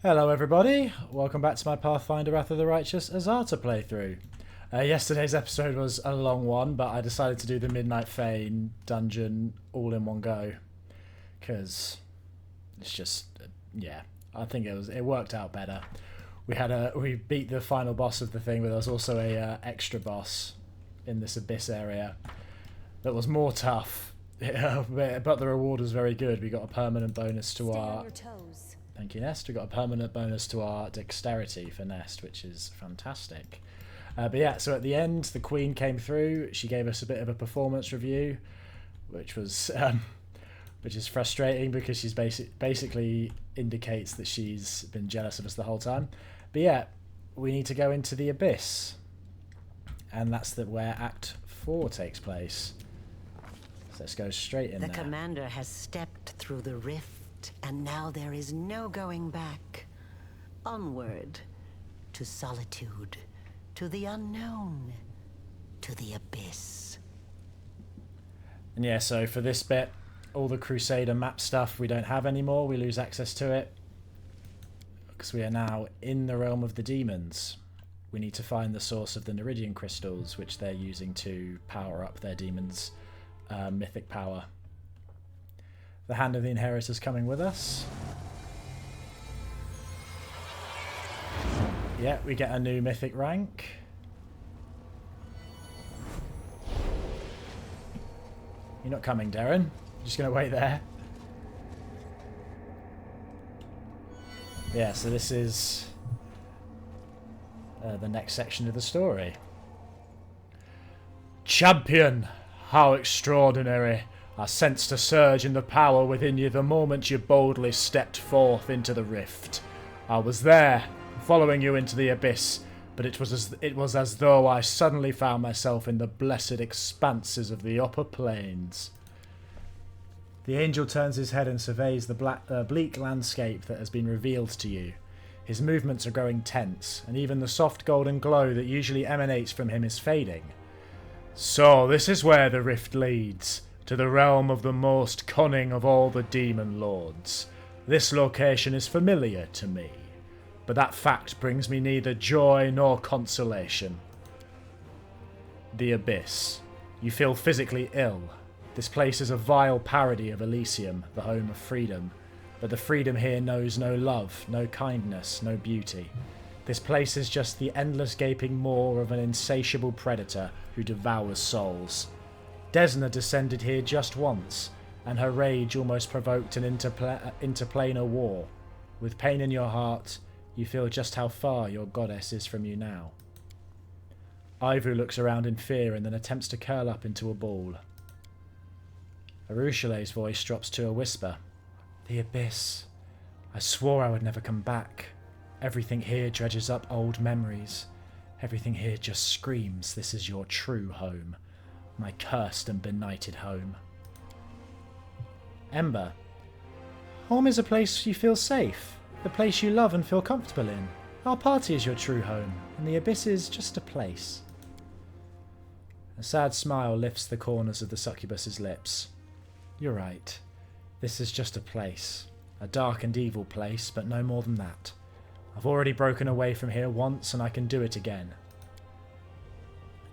Hello everybody, welcome back to my Pathfinder Wrath of the Righteous Azata playthrough. Yesterday's episode was a long one, but I decided to do the Midnight Fane dungeon all in one go. Because it's just, yeah, I think it worked out better. We beat the final boss of the thing, but there was also a extra boss in this abyss area that was more tough. But the reward was very good. We got a permanent bonus to Stay our... on your toes. Thank you, Nest. We got a permanent bonus to our dexterity for Nest, which is fantastic. But yeah, so at the end, the Queen came through. She gave us a bit of a performance review, which was which is frustrating because she's basically indicates that she's been jealous of us the whole time. But yeah, we need to go into the abyss, and that's where Act 4 takes place. So let's go straight in The there. commander has stepped through the rift, and now there is no going back. Onward, to solitude, to the unknown, to the abyss. And yeah, so for this bit, all the Crusader map stuff we don't have anymore. We lose access to it because we are now in the realm of the demons. We need to find the source of the Neridian crystals, which they're using to power up their demons' mythic power. The Hand of the Inheritor is coming with us. Yeah, we get a new mythic rank. You're not coming, Darren. You're just going to wait there. Yeah, so this is the next section of the story. Champion! How extraordinary! I sensed a surge in the power within you the moment you boldly stepped forth into the rift. I was there, following you into the abyss, but it was as though I suddenly found myself in the blessed expanses of the upper planes. The angel turns his head and surveys the bleak landscape that has been revealed to you. His movements are growing tense, and even the soft golden glow that usually emanates from him is fading. So this is where the rift leads, to the realm of the most cunning of all the demon lords. This location is familiar to me, but that fact brings me neither joy nor consolation. The Abyss. You feel physically ill. This place is a vile parody of Elysium, the home of freedom, but the freedom here knows no love, no kindness, no beauty. This place is just the endless gaping maw of an insatiable predator who devours souls. Desna descended here just once, and her rage almost provoked an interplanar war. With pain in your heart, you feel just how far your goddess is from you now. Ivu looks around in fear and then attempts to curl up into a ball. Arushale's voice drops to a whisper. The Abyss. I swore I would never come back. Everything here dredges up old memories. Everything here just screams this is your true home. My cursed and benighted home. Ember. Home is a place you feel safe. The place you love and feel comfortable in. Our party is your true home, and the Abyss is just a place. A sad smile lifts the corners of the succubus's lips. You're right. This is just a place. A dark and evil place, but no more than that. I've already broken away from here once, and I can do it again.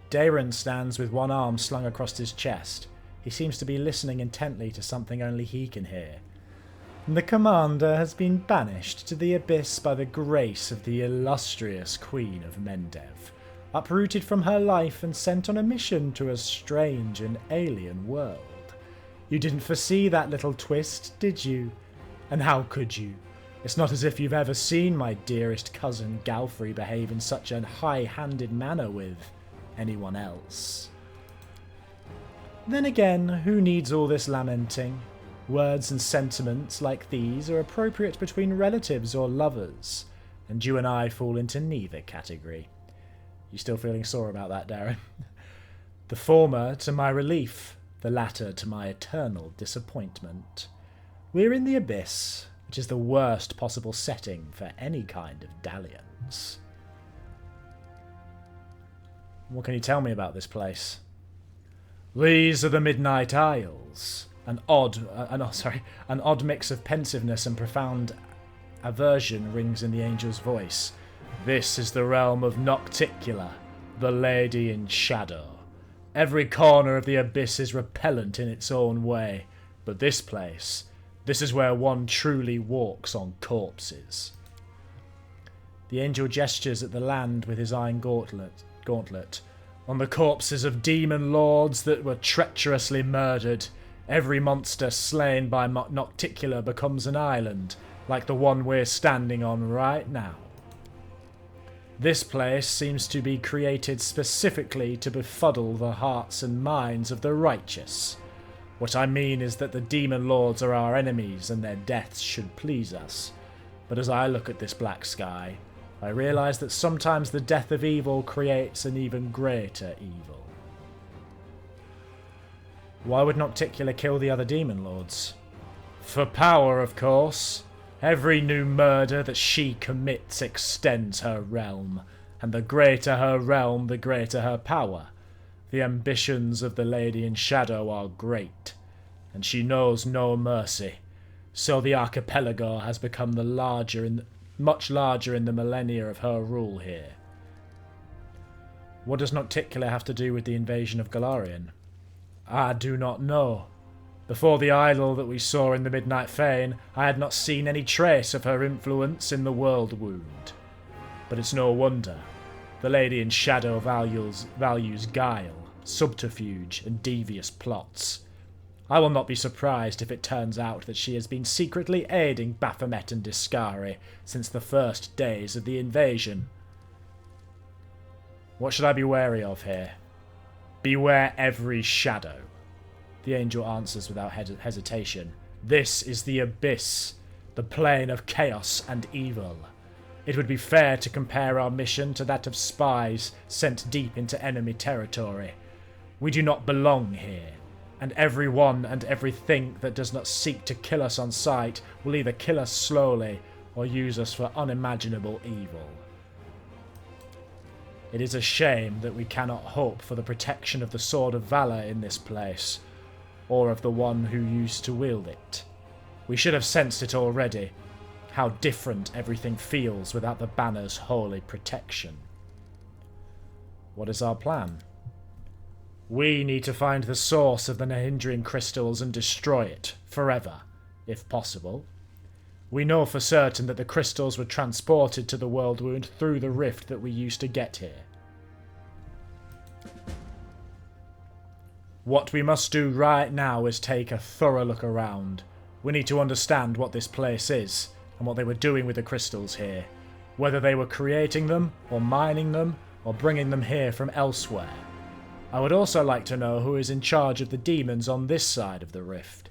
Daron stands with one arm slung across his chest. He seems to be listening intently to something only he can hear. The commander has been banished to the abyss by the grace of the illustrious Queen of Mendev, uprooted from her life and sent on a mission to a strange and alien world. You didn't foresee that little twist, did you? And how could you? It's not as if you've ever seen my dearest cousin Galfrey behave in such a high-handed manner with anyone else. Then again, who needs all this lamenting? Words and sentiments like these are appropriate between relatives or lovers, and you and I fall into neither category. You still feeling sore about that, Darren? The former to my relief, the latter to my eternal disappointment. We're in the Abyss, which is the worst possible setting for any kind of dalliance. What can you tell me about this place? These are the Midnight Isles. An odd mix of pensiveness and profound aversion rings in the angel's voice. This is the realm of Nocticula, the Lady in Shadow. Every corner of the abyss is repellent in its own way, but this place, this is where one truly walks on corpses. The angel gestures at the land with his iron gauntlet. On the corpses of demon lords that were treacherously murdered, every monster slain by Nocticula becomes an island, like the one we're standing on right now. This place seems to be created specifically to befuddle the hearts and minds of the righteous. What I mean is that the demon lords are our enemies and their deaths should please us. But as I look at this black sky, I realise that sometimes the death of evil creates an even greater evil. Why would Nocticula kill the other demon lords? For power, of course. Every new murder that she commits extends her realm, and the greater her realm, the greater her power. The ambitions of the Lady in Shadow are great, and she knows no mercy. So the archipelago has become much larger in the millennia of her rule here. What does Nocticula have to do with the invasion of Golarion? I do not know. Before the idol that we saw in the Midnight Fane, I had not seen any trace of her influence in the World Wound. But it's no wonder. The Lady in Shadow values guile, subterfuge, and devious plots. I will not be surprised if it turns out that she has been secretly aiding Baphomet and Discari since the first days of the invasion. What should I be wary of here? Beware every shadow. The angel answers without hesitation. This is the abyss, the plane of chaos and evil. It would be fair to compare our mission to that of spies sent deep into enemy territory. We do not belong here, and everyone and everything that does not seek to kill us on sight will either kill us slowly or use us for unimaginable evil. It is a shame that we cannot hope for the protection of the Sword of Valor in this place, or of the one who used to wield it. We should have sensed it already, how different everything feels without the banner's holy protection. What is our plan? We need to find the source of the Nahindrian crystals and destroy it, forever, if possible. We know for certain that the crystals were transported to the World Wound through the rift that we used to get here. What we must do right now is take a thorough look around. We need to understand what this place is, and what they were doing with the crystals here. Whether they were creating them, or mining them, or bringing them here from elsewhere. I would also like to know who is in charge of the demons on this side of the rift.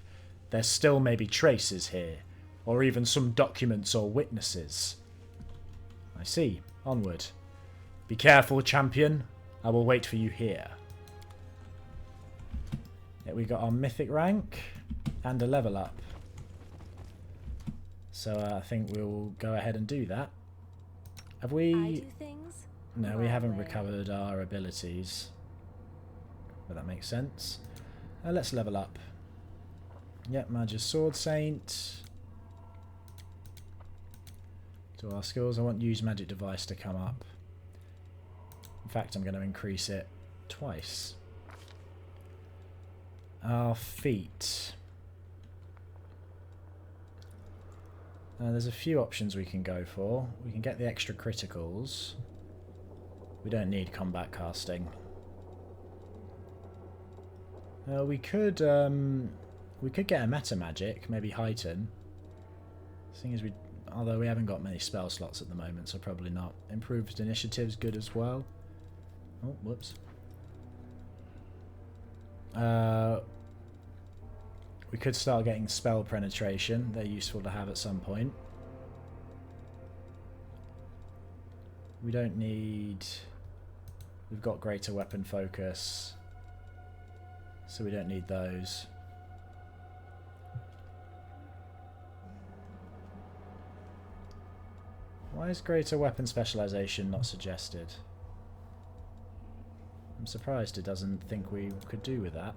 There still may be traces here, or even some documents or witnesses. I see. Onward. Be careful, champion. I will wait for you here. Yeah, we got our mythic rank and a level up. So I think we'll go ahead and do that. Have we... I do things? No, we haven't recovered our abilities. But that makes sense. Let's level up. Yep, Magus Sword Saint. To our skills, I want Use Magic Device to come up. In fact, I'm going to increase it twice. Our feet. There's a few options we can go for. We can get the extra criticals. We don't need combat casting. We could get a meta magic, maybe heighten. Seeing as although we haven't got many spell slots at the moment, so probably not. Improved initiative's good as well. Oh, whoops. We could start getting spell penetration. They're useful to have at some point. We don't need... We've got greater weapon focus, so we don't need those. Why is greater weapon specialization not suggested? I'm surprised it doesn't think we could do with that.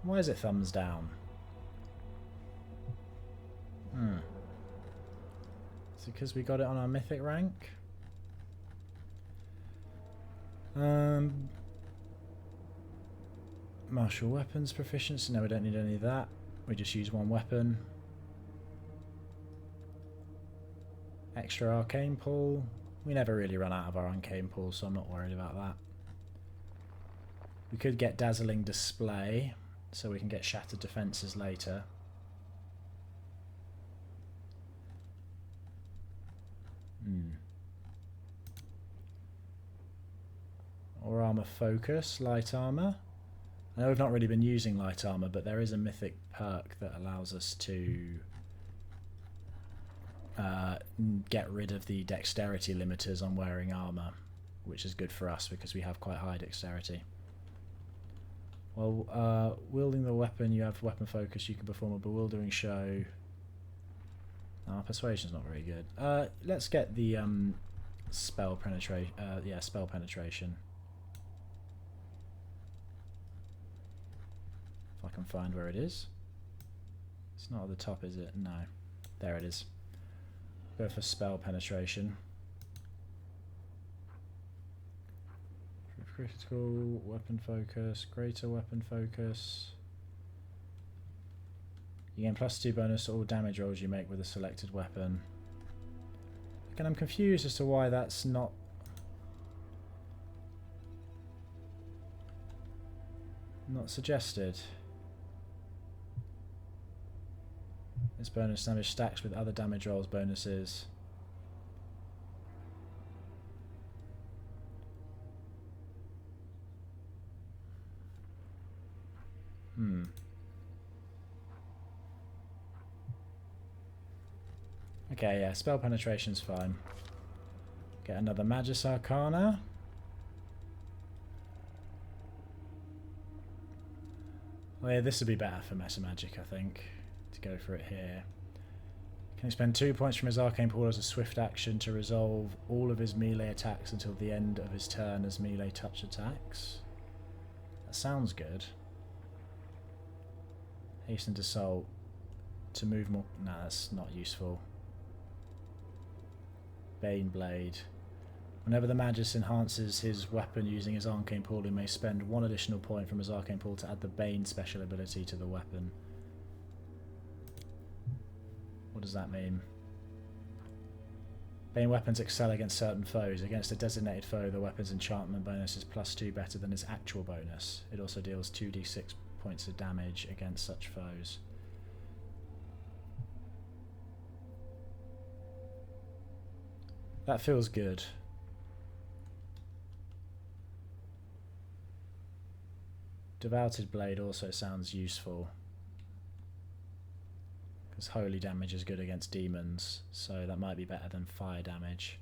Why is it thumbs down? Is it because we got it on our mythic rank? Martial weapons proficiency. No, we don't need any of that. We just use one weapon. Extra arcane pool. We never really run out of our arcane pool, so I'm not worried about that. We could get dazzling display, so we can get shattered defenses later. Or armor focus, light armor. I know we've not really been using light armor, but there is a mythic perk that allows us to get rid of the dexterity limiters on wearing armor, which is good for us because we have quite high dexterity. Well, wielding the weapon, you have weapon focus, you can perform a bewildering show. Our persuasion's not very good. Let's get the spell penetration. Yeah, spell penetration. If I can find where it is. It's not at the top, is it? No. There it is. Go for spell penetration. Critical, weapon focus, greater weapon focus. You gain +2 bonus to all damage rolls you make with a selected weapon. Again, I'm confused as to why that's not suggested. This bonus damage stacks with other damage rolls bonuses. Okay, yeah, spell penetration's fine. Get another Magus Arcana. Oh yeah, this would be better for Meta Magic, I think, to go for it here. Can expend 2 points from his arcane pool as a swift action to resolve all of his melee attacks until the end of his turn as melee touch attacks. That sounds good. Hastened Assault to move more. No, that's not useful. Bane Blade. Whenever the Magus enhances his weapon using his arcane pool, he may spend 1 additional point from his arcane pool to add the Bane special ability to the weapon. What does that mean? Bane weapons excel against certain foes. Against a designated foe, the weapon's enchantment bonus is +2 better than its actual bonus. It also deals 2d6 points of damage against such foes. That feels good. Devoted Blade also sounds useful, because holy damage is good against demons, so that might be better than fire damage.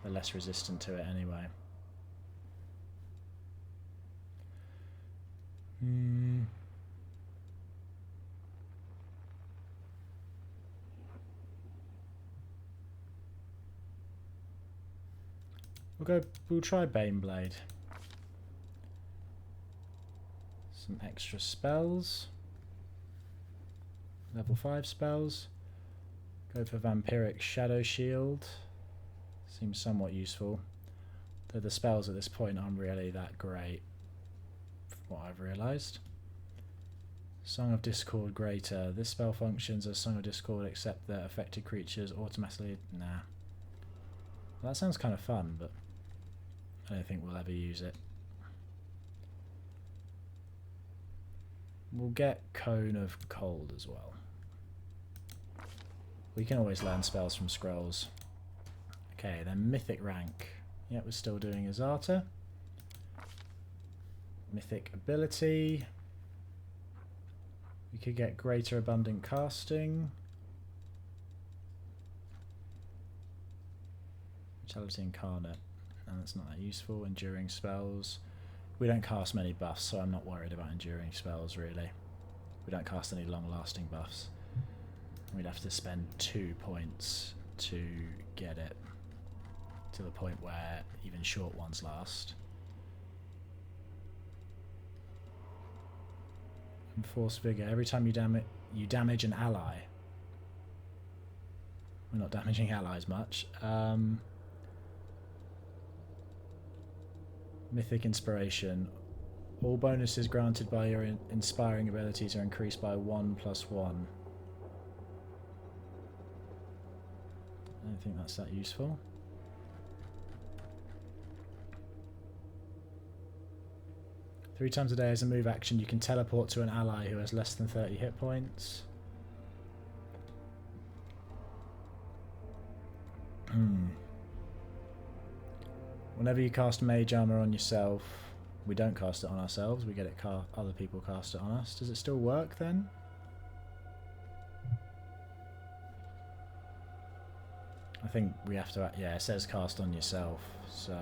They're less resistant to it anyway. We'll try Bane Blade. Some extra spells. Level 5 spells. Go for Vampiric Shadow Shield. Seems somewhat useful. Though the spells at this point aren't really that great, from what I've realised. Song of Discord Greater. This spell functions as Song of Discord except that affected creatures automatically... Nah. Well, that sounds kind of fun, but I don't think we'll ever use it. We'll get Cone of Cold as well. We can always learn spells from scrolls. Okay, then Mythic rank. Yeah, we're still doing Azata. Mythic ability. We could get Greater Abundant Casting. Vitality Incarnate. And that's not that useful. Enduring spells. We don't cast many buffs, so I'm not worried about enduring spells, really. We don't cast any long-lasting buffs. We'd have to spend 2 points to get it to the point where even short ones last. Enforced vigor. Every time you damage an ally. We're not damaging allies much. Mythic inspiration. All bonuses granted by your inspiring abilities are increased by 1+1. I don't think that's that useful. Three times a day as a move action, you can teleport to an ally who has less than 30 hit points. Whenever you cast mage armor on yourself, we don't cast it on ourselves, we get it other people cast it on us. Does it still work then? I think we have to, yeah, it says cast on yourself, so...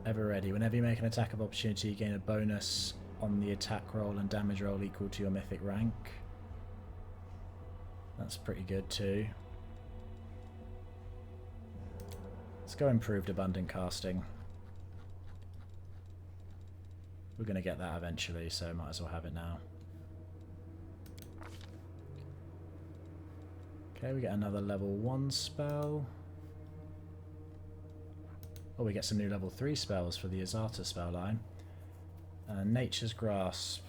Ever ready. Whenever you make an attack of opportunity, you gain a bonus on the attack roll and damage roll equal to your mythic rank. That's pretty good too. Let's go improved abundant casting. We're going to get that eventually, so might as well have it now. Okay, we get another level 1 spell. Oh, we get some new level 3 spells for the Azata spell line. Nature's Grasp.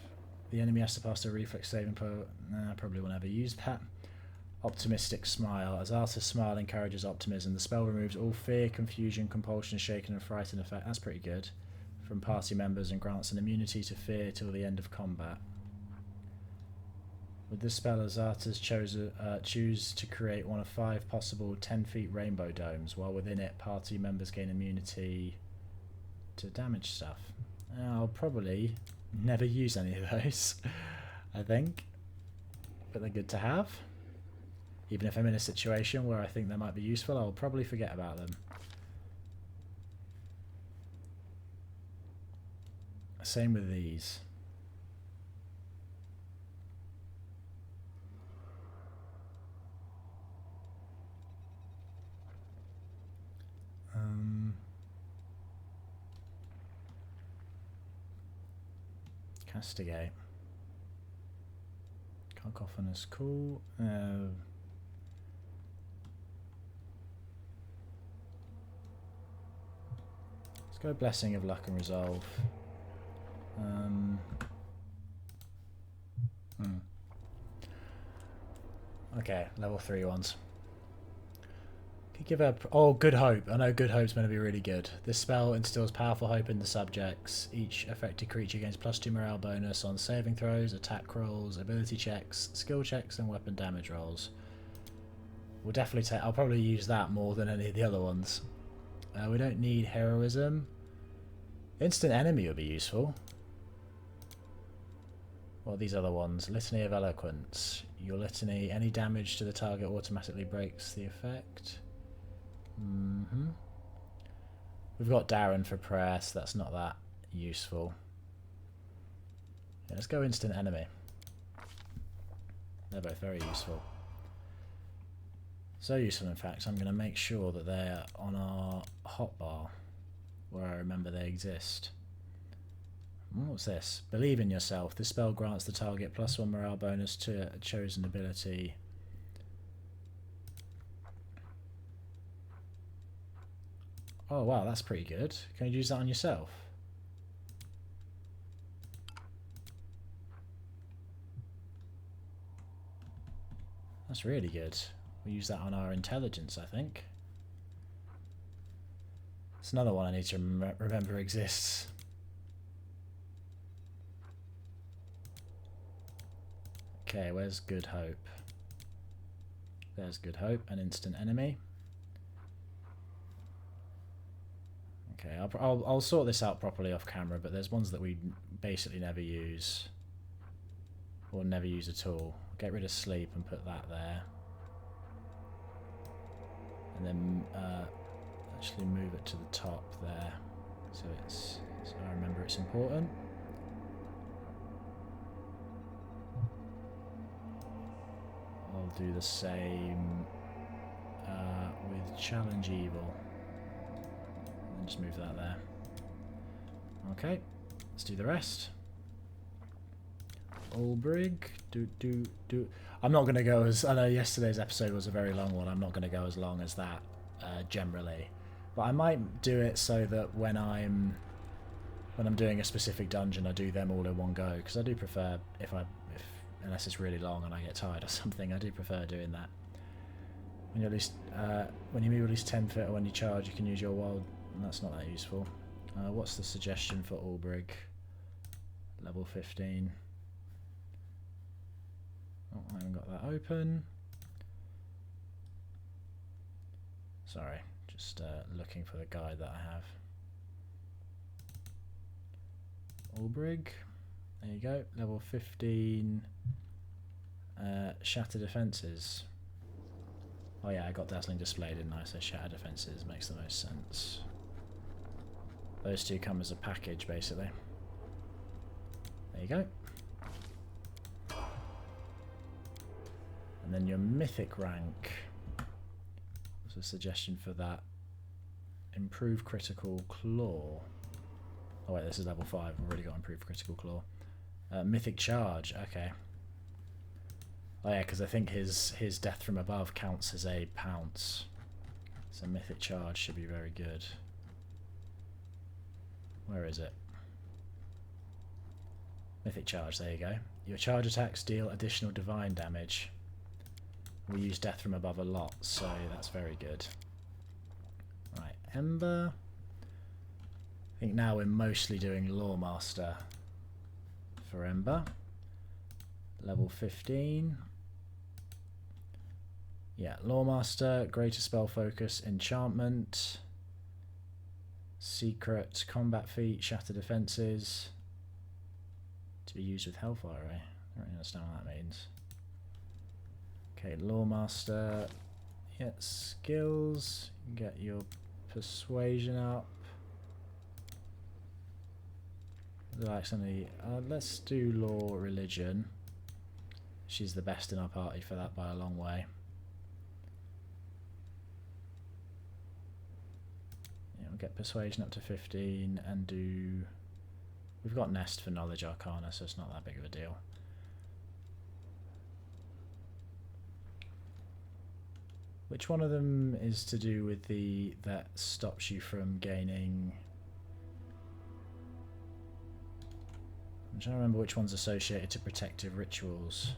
The enemy has to pass a reflex saving probably won't ever use that. Optimistic Smile. Azata's smile encourages optimism. The spell removes all fear, confusion, compulsion, shaken and frightened effect. That's pretty good. From party members and grants an immunity to fear till the end of combat. With this spell, Azata's choose to create one of 5 possible 10 feet rainbow domes. While within it, party members gain immunity to damage stuff. I'll probably never use any of those, I think. But they're good to have. Even if I'm in a situation where I think they might be useful, I'll probably forget about them. Same with these. Castigate. Cacophonous Call. Let's go Blessing of Luck and Resolve. Okay, level 3 ones. Could give up. Oh, Good Hope. I know Good Hope's going to be really good. This spell instills powerful hope in the subjects. Each affected creature gains +2 morale bonus on saving throws, attack rolls, ability checks, skill checks, and weapon damage rolls. We'll definitely take. I'll probably use that more than any of the other ones. We don't need heroism. Instant enemy would be useful. What are these other ones? Litany of Eloquence. Your litany, any damage to the target automatically breaks the effect. We've got Darren for prayer, so that's not that useful. Yeah, let's go instant enemy. They're both very useful. So useful, in fact, I'm going to make sure that they're on our hotbar, where I remember they exist. What's this? Believe in yourself. This spell grants the target +1 morale bonus to a chosen ability. Oh wow, that's pretty good. Can you use that on yourself? That's really good. We'll use that on our intelligence, I think. It's another one I need to remember exists. Okay, where's Good Hope? There's Good Hope, an instant enemy. Okay, I'll sort this out properly off camera, but there's ones that we basically never use. Or never use at all. Get rid of sleep and put that there. And then actually move it to the top there. So I remember it's important. I'll do the same with Challenge Evil. just move that there. Okay, let's do the rest. Ulbrig, do. I'm not going to go as... I know yesterday's episode was a very long one. I'm not going to go as long as that generally. But I might do it so that when I'm doing a specific dungeon, I do them all in one go. Because I do prefer, unless it's really long and I get tired or something, I do prefer doing that. When you at least, when you move at least 10 feet or when you charge, you can use your wild... That's not that useful. What's the suggestion for Ulbrig? Level 15. Oh, I haven't got that open. Sorry, just looking for the guide that I have. Ulbrig. There you go. Level 15. Shatter defenses. Oh yeah, I got Dazzling Display, didn't I? So Shatter defenses makes the most sense. Those two come as a package, basically. There you go. And then your mythic rank. What's a suggestion for that? Improve critical claw. Oh wait, this is level 5. I've already got improved critical claw. Mythic charge. Okay. Oh yeah, because I think his death from above counts as a pounce. So mythic charge should be very good. Where is it? Mythic charge. There you go. Your charge attacks deal additional divine damage. We use death from above a lot, so that's very good. Right, Ember. I think now we're mostly doing Lawmaster for Ember. Level 15. Yeah, Lawmaster, Greater Spell Focus, Enchantment, Secret, Combat Feat, Shatter Defenses. To be used with Hellfire, eh? I don't really understand what that means. Okay, Lawmaster. Yeah, skills. Get your Persuasion up. Let's do Law Religion. She's the best in our party for that by a long way. Yeah, we'll get Persuasion up to 15 and do... We've got Nest for Knowledge Arcana, so it's not that big of a deal. Which one of them is to do with that stops you from gaining... I'm trying to remember which one's associated to protective rituals.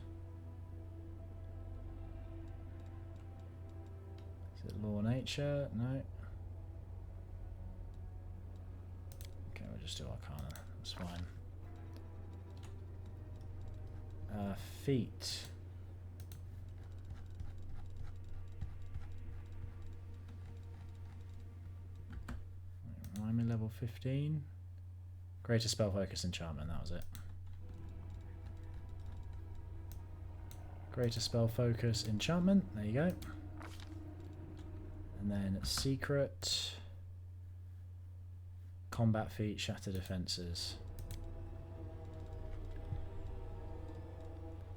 Is it Law Nature? No. Okay, we'll just do Arcana. That's fine. Feet. Remind me, level 15. Greater Spell Focus Enchantment, that was it. Greater Spell Focus Enchantment, there you go. And then Secret. Combat Feat, Shatter Defenses.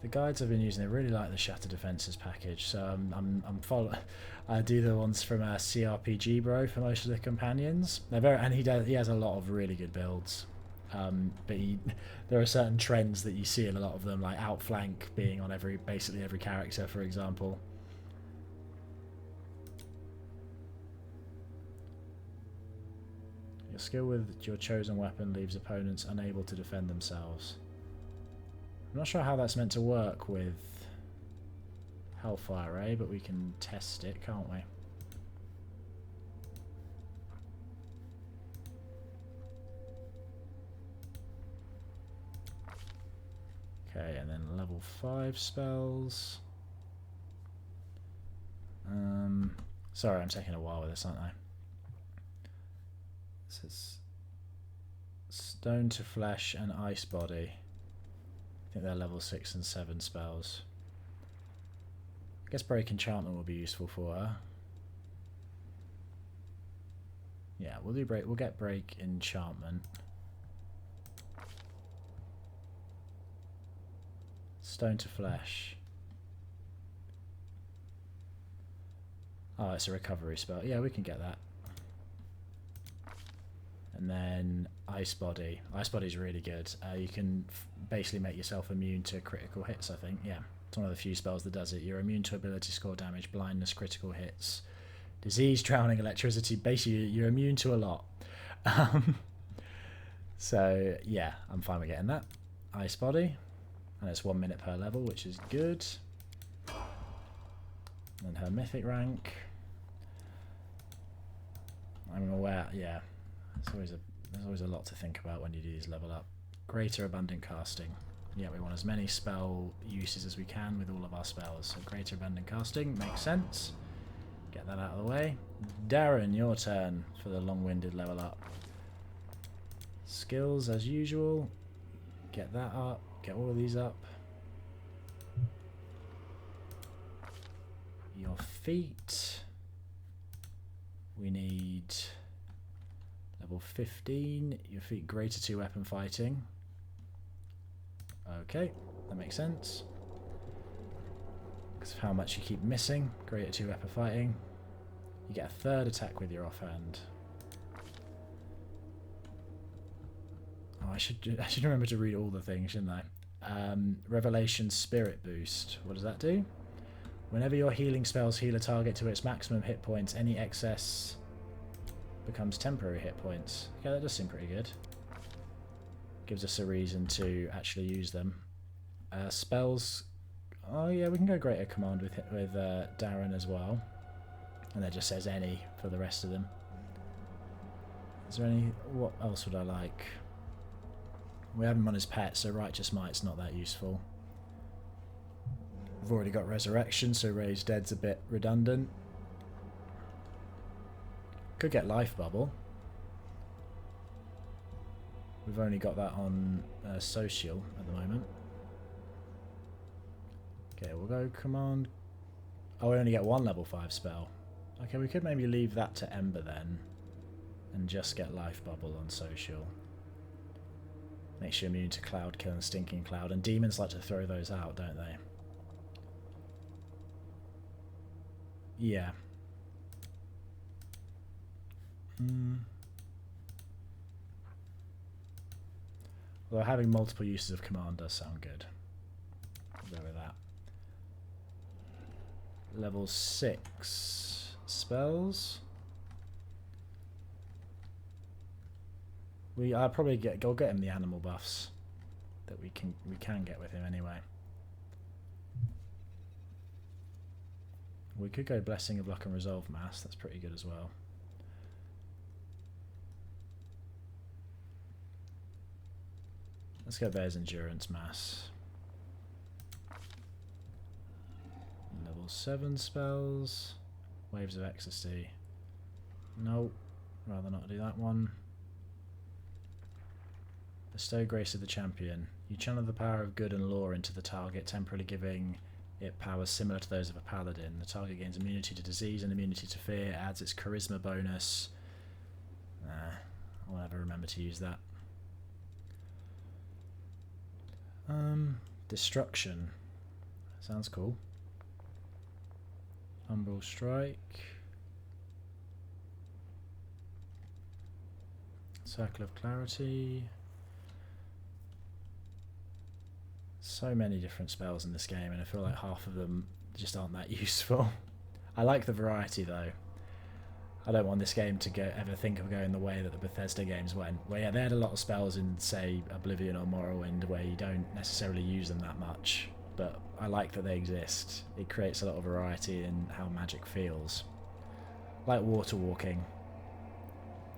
The guides I've been using, they really like the Shatter Defenses package, so I'm following. I do the ones from CRPG Bro for most of the companions. They're very, and he has a lot of really good builds. But there are certain trends that you see in a lot of them, like outflank being on basically every character, for example. Your skill with your chosen weapon leaves opponents unable to defend themselves. I'm not sure how that's meant to work with Hellfire, eh? But we can test it, can't we? Okay, and then level 5 spells. Sorry, I'm taking a while with this, aren't I? This is Stone to Flesh and Ice Body. I think they're level 6 and 7 spells. I guess Break Enchantment will be useful for her. Yeah, we'll do Break. We'll get Break Enchantment. Stone to Flesh. Oh, it's a recovery spell. Yeah, we can get that. And then Ice Body. Ice Body's really good. You can basically make yourself immune to critical hits, I think. Yeah, it's one of the few spells that does it. You're immune to ability score damage, blindness, critical hits, disease, drowning, electricity. Basically, you're immune to a lot. So, yeah, I'm fine with getting that. Ice Body. And it's 1 minute per level, which is good. And her mythic rank. I'm aware, yeah. There's always a lot to think about when you do these level up. Greater abundant casting. Yeah, we want as many spell uses as we can with all of our spells. So greater abundant casting makes sense. Get that out of the way. Darren, your turn for the long-winded level up. Skills as usual. Get that up. Get all of these up. Your feet. We need level 15. Your feet greater 2 weapon fighting. Okay, that makes sense. Because of how much you keep missing. Greater 2 weapon fighting. You get a 3rd attack with your offhand. Oh, I should remember to read all the things, shouldn't I? Revelation Spirit Boost. What does that do? Whenever your healing spells heal a target to its maximum hit points, any excess becomes temporary hit points. Okay, that does seem pretty good. Gives us a reason to actually use them. Spells. Oh yeah, we can go Greater Command with Darren as well. And that just says any for the rest of them. Is there any... What else would I like? We have him on his pet, so Righteous Might's not that useful. We've already got Resurrection, so Raise Dead's a bit redundant. Could get Life Bubble. We've only got that on Social at the moment. Okay, we'll go Command... Oh, we only get 1 level 5 spell. Okay, we could maybe leave that to Ember then. And just get Life Bubble on Social. Makes you immune to Cloud Kill and Stinking Cloud. And demons like to throw those out, don't they? Yeah. Although having multiple uses of command does sound good. We'll go with that. Level 6 spells. I'll probably go get him the animal buffs that we can get with him anyway. We could go Blessing of Luck and Resolve Mass. That's pretty good as well. Let's go Bear's Endurance Mass. Level 7 spells. Waves of Ecstasy. Nope. Rather not do that one. Bestow Grace of the Champion. You channel the power of good and law into the target, temporarily giving it powers similar to those of a paladin. The target gains immunity to disease and immunity to fear. It adds its charisma bonus. I'll never remember to use that. Destruction. Sounds cool. Umbral Strike. Circle of Clarity. So many different spells in this game, and I feel like half of them just aren't that useful. I like the variety though. I don't want this game to ever think of going the way that the Bethesda games went, where yeah, they had a lot of spells in, say, Oblivion or Morrowind, where you don't necessarily use them that much, but I like that they exist. It creates a lot of variety in how magic feels. Like water walking.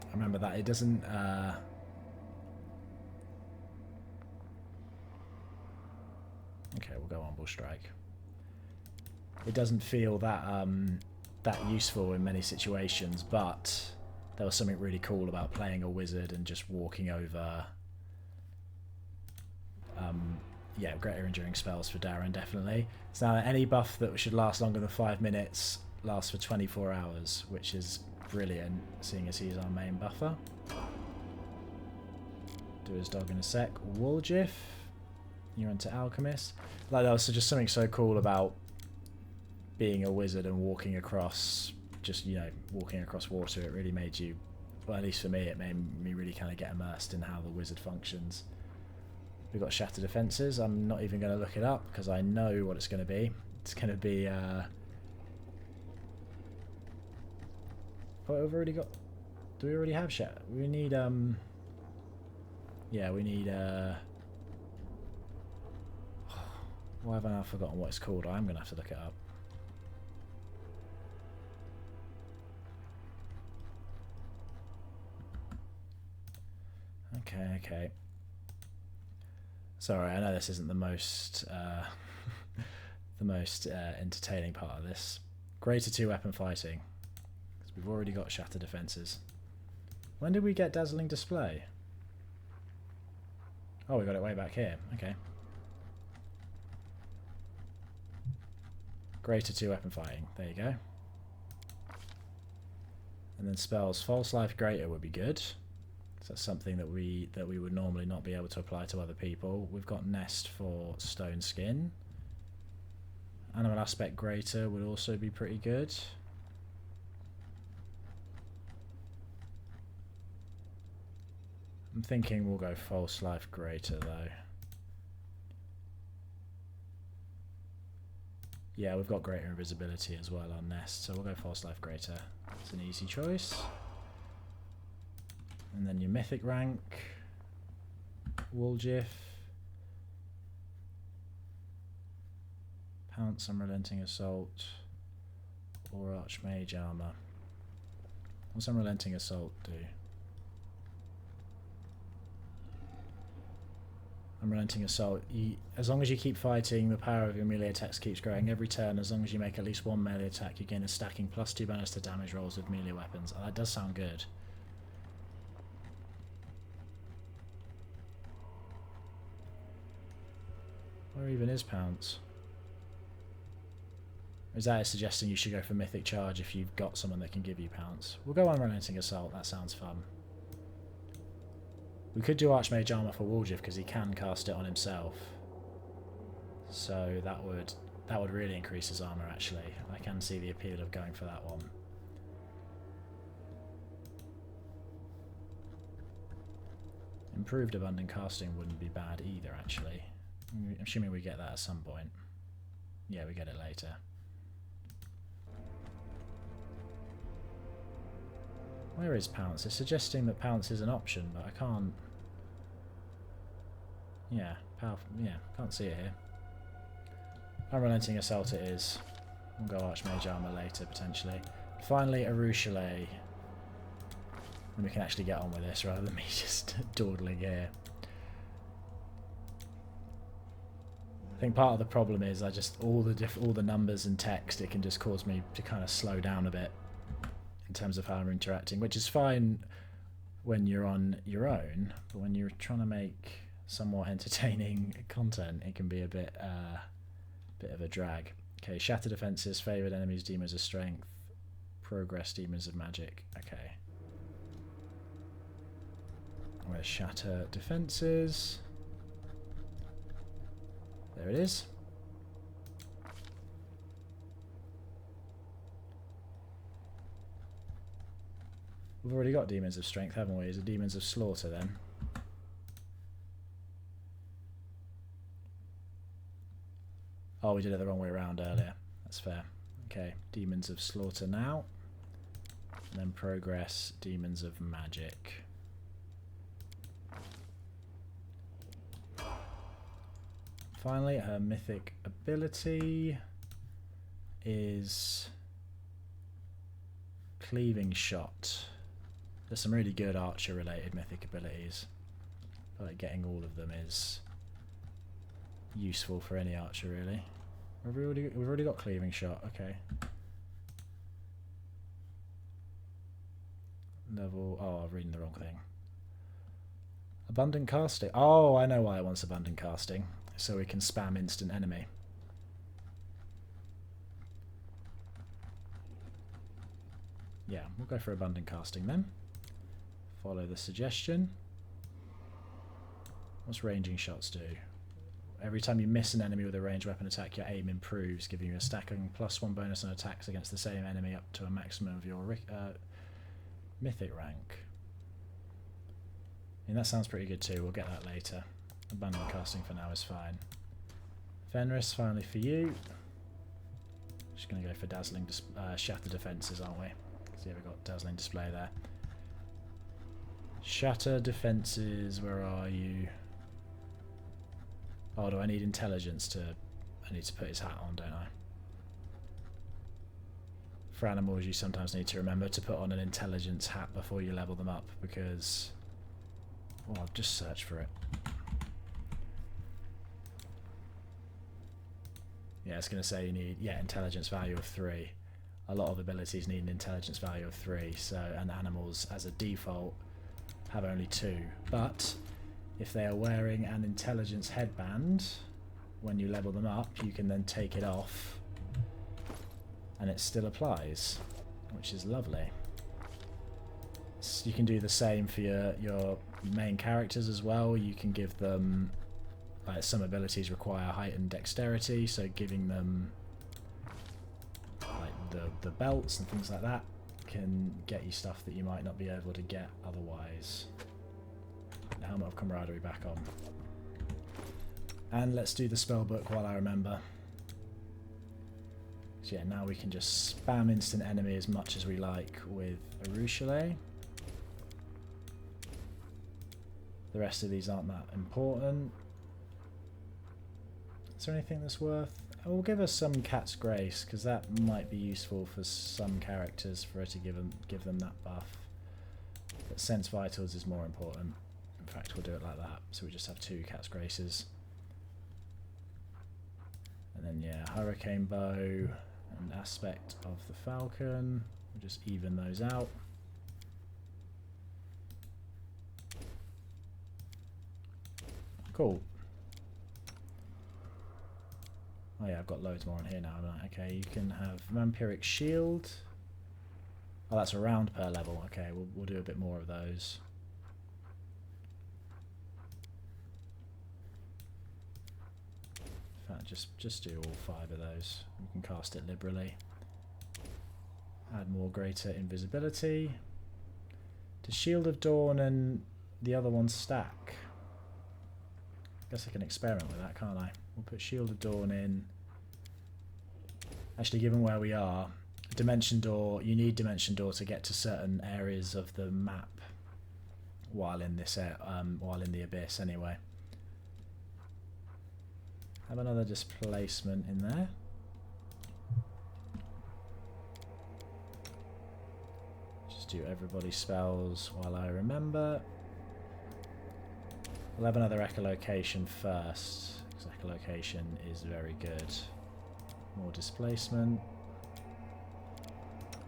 I remember that. It doesn't... Okay, we'll go Umbral Strike. It doesn't feel that that useful in many situations, but there was something really cool about playing a wizard and just walking over. Yeah, greater enduring spells for Darren, definitely. So now any buff that should last longer than 5 minutes lasts for 24 hours, which is brilliant, seeing as he's our main buffer. Do his dog in a sec. Woolgif. You're into Alchemist. Like, that was just something so cool about being a wizard and walking across, just, you know, walking across water. It really made you well, at least for me, it made me really kind of get immersed in how the wizard functions. We've got Shatter Defences. I'm not even going to look it up because I know what it's going to be. It's going to be... oh, we've already got... Do we already have Shatter? We need... Yeah, we need... Why have I now forgotten what it's called? I'm going to have to look it up. Okay. Sorry, I know this isn't the most the most entertaining part of this. Greater 2 weapon fighting, because we've already got Shatter Defences. When did we get Dazzling Display? Oh, we got it way back here. Okay. Greater 2 weapon fighting. There you go. And then spells. False Life Greater would be good. So that's something that we would normally not be able to apply to other people. We've got Nest for Stone Skin. Animal Aspect Greater would also be pretty good. I'm thinking we'll go False Life Greater though. Yeah, we've got Greater Invisibility as well on Nest, so we'll go False Life Greater. It's an easy choice. And then your Mythic rank, Woolgif, Pounce, Unrelenting Assault, or Archmage Armor. What's Unrelenting Assault do? Unrelenting Assault, as long as you keep fighting, the power of your melee attacks keeps growing every turn. As long as you make at least one melee attack, you gain a stacking +2 bonus to damage rolls with melee weapons. Oh, that does sound good. Where even is Pounce? Is that suggesting you should go for Mythic Charge if you've got someone that can give you Pounce? We'll go Unrelenting Assault, that sounds fun. We could do Archmage Armor for Woolgif because he can cast it on himself. So that would really increase his armor actually. I can see the appeal of going for that one. Improved Abundant Casting wouldn't be bad either actually. I'm assuming we get that at some point. Yeah, we get it later. Where is Pounce? It's suggesting that Pounce is an option, but I can't... Yeah, can't see it here. Unrelenting Assault it is. We'll go Archmage Armor later, potentially. Finally, Arushale. And we can actually get on with this, rather than me just dawdling here. I think part of the problem is all the numbers and text, it can just cause me to kind of slow down a bit in terms of how I'm interacting, which is fine when you're on your own, but when you're trying to make somewhat entertaining content, it can be a bit of a drag. Okay, Shatter Defenses, Favoured Enemies, Demons of Strength, Progress, Demons of Magic. Okay. Where's Shatter Defenses? There it is. We've already got Demons of Strength, haven't we? Is it Demons of Slaughter then? Oh, we did it the wrong way around earlier. That's fair. Okay, Demons of Slaughter now. And then Progress, Demons of Magic. Finally, her mythic ability is Cleaving Shot. There's some really good archer related mythic abilities. I feel like getting all of them is useful for any archer really. We've already got Cleaving Shot, okay. Level, oh, I'm reading the wrong thing. Abundant Casting. Oh, I know why it wants Abundant Casting. So we can spam instant enemy. Yeah, we'll go for Abundant Casting then. Follow the suggestion. What's Ranging Shots do? Every time you miss an enemy with a ranged weapon attack, your aim improves, giving you a stacking +1 bonus on attacks against the same enemy up to a maximum of your mythic rank. mean, that sounds pretty good too. We'll get that later. Abandon casting for now is fine. Fenris, finally for you. Just going to go for dazzling shatter defences, aren't we? See, we've got dazzling display there. Shatter defences, where are you? Oh, do I need intelligence to... I need to put his hat on, don't I? For animals, you sometimes need to remember to put on an intelligence hat before you level them up, because... Well, I'll just search for it. Yeah, it's going to say you need, intelligence value of 3. A lot of abilities need an intelligence value of 3, so, and animals, as a default, have only 2. But, if they are wearing an intelligence headband, when you level them up, you can then take it off, and it still applies, which is lovely. So you can do the same for your main characters as well. You can give them... some abilities require heightened dexterity, so giving them like the belts and things like that can get you stuff that you might not be able to get otherwise. The Helmet of Camaraderie back on. And let's do the spell book while I remember. So yeah, now we can just spam instant enemy as much as we like with Arushale. The rest of these aren't that important. Is there anything that's worth... We'll give us some Cat's Grace, because that might be useful for some characters for her to give them that buff. But Sense Vitals is more important. In fact, we'll do it like that. So we just have 2 Cat's Graces. And then, yeah, Hurricane Bow and Aspect of the Falcon. We'll just even those out. Cool. Oh yeah, I've got loads more on here now, haven't I? Okay, you can have Vampiric Shield. Oh, that's a round per level. Okay, we'll do a bit more of those. In fact, just do all 5 of those. You can cast it liberally. Add more greater invisibility. Does Shield of Dawn and the other one stack? Guess I can experiment with that, can't I? We'll put Shield of Dawn in. Actually, given where we are, Dimension Door, you need Dimension Door to get to certain areas of the map while in this while in the Abyss anyway. Have another displacement in there. Just do everybody's spells while I remember. We'll have another echolocation first, because echolocation is very good. More displacement.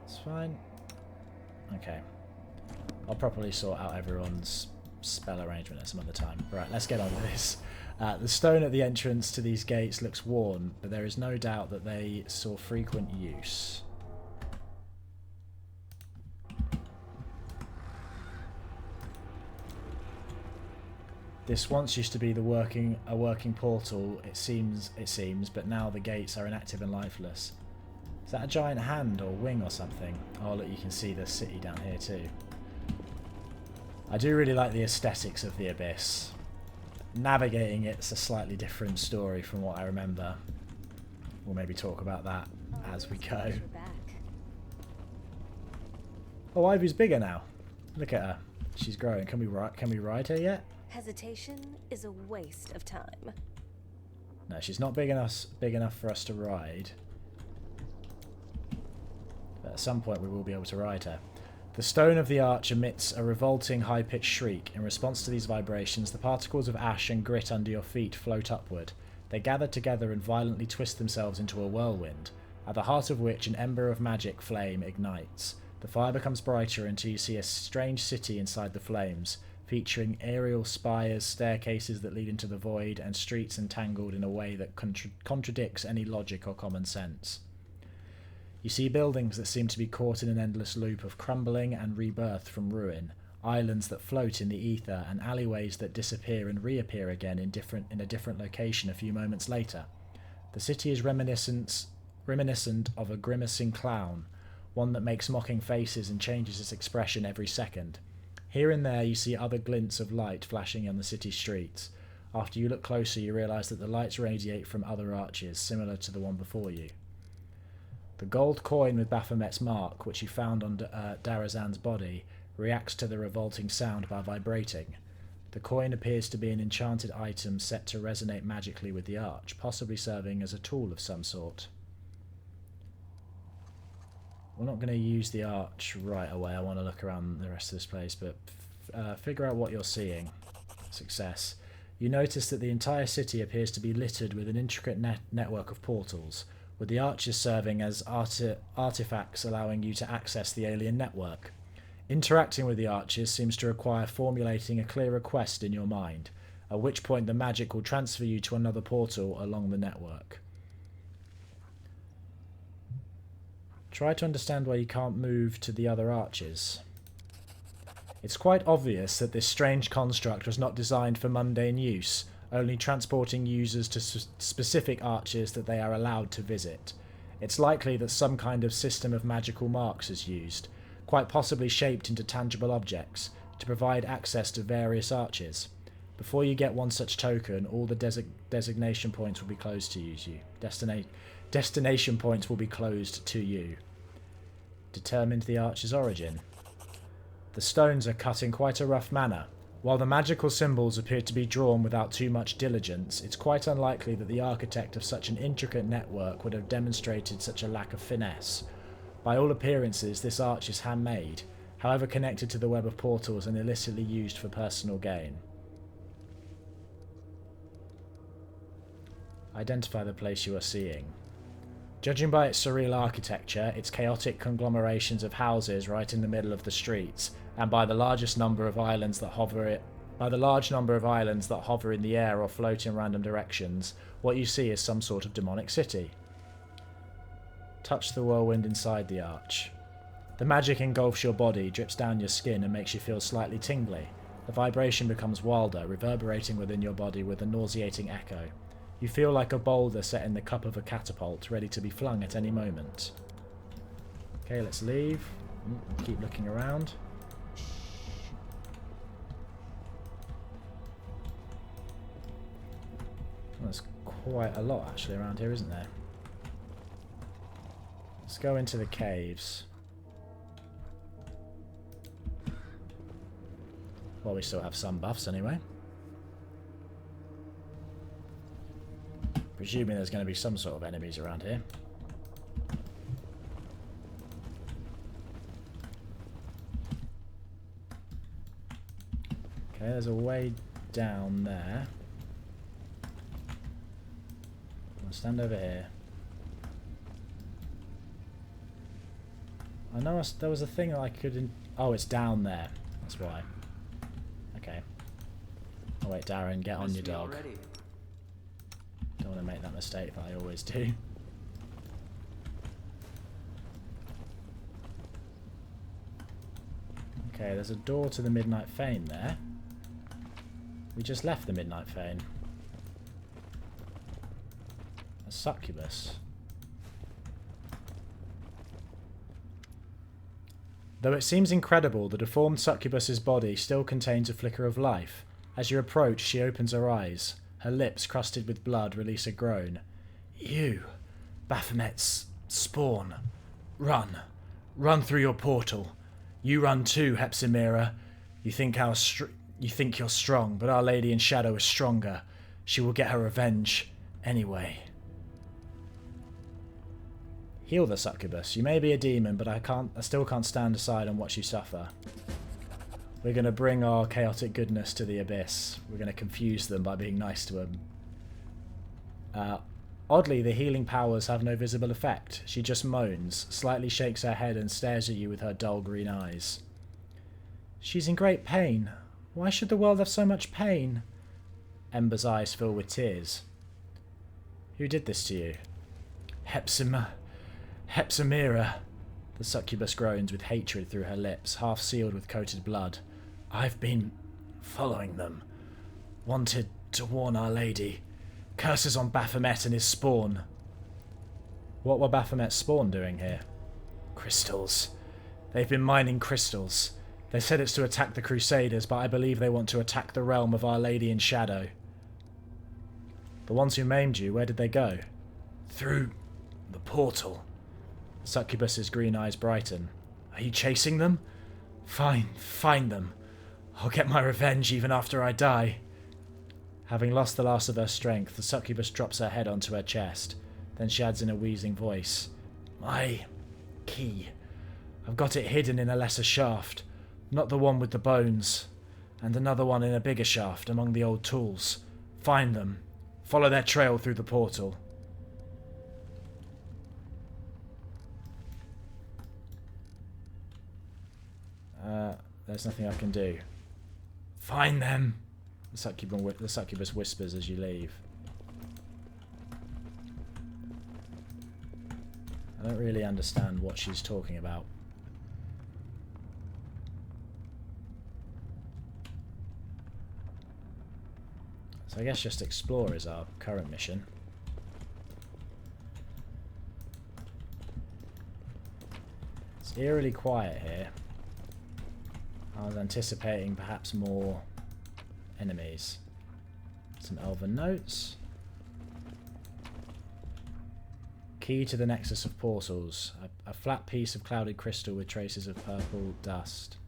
It's fine. Okay. I'll properly sort out everyone's spell arrangement at some other time. Right, let's get on with this. The stone at the entrance to these gates looks worn, but there is no doubt that they saw frequent use. This once used to be a working portal, it seems, but now the gates are inactive and lifeless. Is that a giant hand or wing or something? Oh look, you can see the city down here too. I do really like the aesthetics of the Abyss. Navigating it's a slightly different story from what I remember. We'll maybe talk about that as we go. Oh, Ivy's bigger now. Look at her. She's growing. Can we ride her yet? Hesitation is a waste of time. No, she's not big enough for us to ride. But at some point we will be able to ride her. The stone of the arch emits a revolting high-pitched shriek. In response to these vibrations, the particles of ash and grit under your feet float upward. They gather together and violently twist themselves into a whirlwind, at the heart of which an ember of magic flame ignites. The fire becomes brighter until you see a strange city inside the flames, featuring aerial spires, staircases that lead into the void, and streets entangled in a way that contradicts any logic or common sense. You see buildings that seem to be caught in an endless loop of crumbling and rebirth from ruin, islands that float in the ether, and alleyways that disappear and reappear again in a different location a few moments later. The city is reminiscent of a grimacing clown, one that makes mocking faces and changes its expression every second. Here and there you see other glints of light flashing on the city streets. After you look closer, you realise that the lights radiate from other arches, similar to the one before you. The gold coin with Baphomet's mark, which you found on Darazan's body, reacts to the revolting sound by vibrating. The coin appears to be an enchanted item set to resonate magically with the arch, possibly serving as a tool of some sort. We're not going to use the arch right away. I want to look around the rest of this place, but figure out what you're seeing. Success. You notice that the entire city appears to be littered with an intricate network of portals, with the arches serving as artifacts allowing you to access the alien network. Interacting with the arches seems to require formulating a clear request in your mind, at which point the magic will transfer you to another portal along the network. Try to understand why you can't move to the other arches. It's quite obvious that this strange construct was not designed for mundane use, only transporting users to specific arches that they are allowed to visit. It's likely that some kind of system of magical marks is used, quite possibly shaped into tangible objects, to provide access to various arches. Before you get one such token, all the designation points will be closed to you. Destination points will be closed to you. Determined the arch's origin. The stones are cut in quite a rough manner. While the magical symbols appear to be drawn without too much diligence, it's quite unlikely that the architect of such an intricate network would have demonstrated such a lack of finesse. By all appearances, this arch is handmade, however connected to the web of portals and illicitly used for personal gain. Identify the place you are seeing. Judging by its surreal architecture, its chaotic conglomerations of houses right in the middle of the streets, and by the large number of islands that hover in the air or float in random directions, what you see is some sort of demonic city. Touch the whirlwind inside the arch. The magic engulfs your body, drips down your skin, and makes you feel slightly tingly. The vibration becomes wilder, reverberating within your body with a nauseating echo. You feel like a boulder set in the cup of a catapult, ready to be flung at any moment. Okay, let's leave. Keep looking around. There's quite a lot actually around here, isn't there? Let's go into the caves. Well, we still have some buffs anyway. Presuming there's going to be some sort of enemies around here. Okay, there's a way down there. I'll stand over here. I know there was a thing that I couldn't... Oh, it's down there. That's why. Okay. Oh wait, Darren, get on your dog. Don't want to make that mistake that I always do. Okay, there's a door to the Midnight Fane there. We just left the Midnight Fane. A succubus. Though it seems incredible, the deformed succubus's body still contains a flicker of life. As you approach, she opens her eyes. Her lips, crusted with blood, release a groan. You, Baphomet's spawn. Run. Run through your portal. You run too, Hepzibah. You think you're strong, but Our Lady in Shadow is stronger. She will get her revenge anyway. Heal the succubus. You may be a demon, but I still can't stand aside and watch you suffer. We're going to bring our chaotic goodness to the abyss. We're going to confuse them by being nice to them. Oddly, the healing powers have no visible effect. She just moans, slightly shakes her head and stares at you with her dull green eyes. She's in great pain. Why should the world have so much pain? Ember's eyes fill with tears. Who did this to you? Hepzibah. The succubus groans with hatred through her lips, half sealed with coated blood. I've been following them. Wanted to warn Our Lady. Curses on Baphomet and his spawn. What were Baphomet's spawn doing here? Crystals. They've been mining crystals. They said it's to attack the Crusaders, but I believe they want to attack the realm of Our Lady in Shadow. The ones who maimed you, where did they go? Through the portal. Succubus's green eyes brighten. Are you chasing them? Fine, find them. I'll get my revenge even after I die. Having lost the last of her strength, the succubus drops her head onto her chest. Then she adds in a wheezing voice. My key. I've got it hidden in a lesser shaft. Not the one with the bones. And another one in a bigger shaft among the old tools. Find them. Follow their trail through the portal. There's nothing I can do. Find them! The succubus whispers as you leave. I don't really understand what she's talking about. So I guess just explore is our current mission. It's eerily quiet here. I was anticipating perhaps more enemies. Some elven notes. Key to the nexus of portals. A flat piece of clouded crystal with traces of purple dust.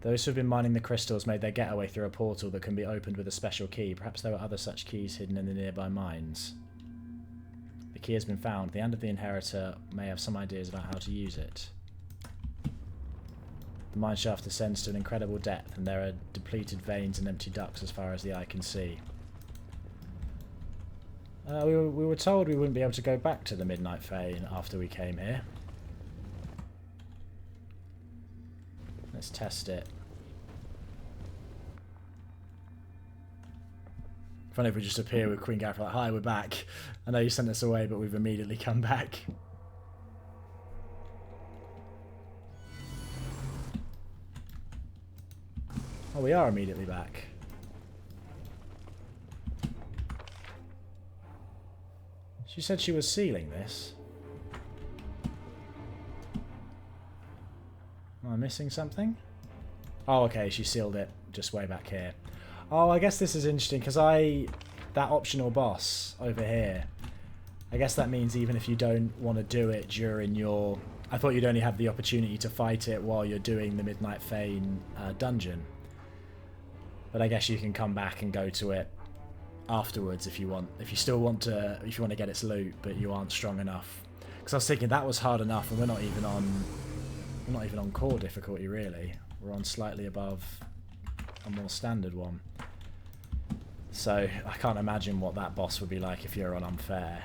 Those who have been mining the crystals made their getaway through a portal that can be opened with a special key. Perhaps there were other such keys hidden in the nearby mines. The key has been found. The hand of the Inheritor may have some ideas about how to use it. The mine shaft descends to an incredible depth, and there are depleted veins and empty ducts as far as the eye can see. We were told we wouldn't be able to go back to the Midnight Fane after we came here. Let's test it. Funny if we just appear with Queen Gareth like, hi, we're back. I know you sent us away, but we've immediately come back. Oh, we are immediately back. She said she was sealing this. Am I missing something? Oh, okay, she sealed it just way back here. Oh, I guess this is interesting because that optional boss over here, I guess that means even if you don't want to do it during your... I thought you'd only have the opportunity to fight it while you're doing the Midnight Fane dungeon. But I guess you can come back and go to it afterwards if you want. If you still want to, if you want to get its loot, but you aren't strong enough. Because I was thinking that was hard enough, and we're not even on core difficulty really. We're on slightly above a more standard one. So I can't imagine what that boss would be like if you're on unfair.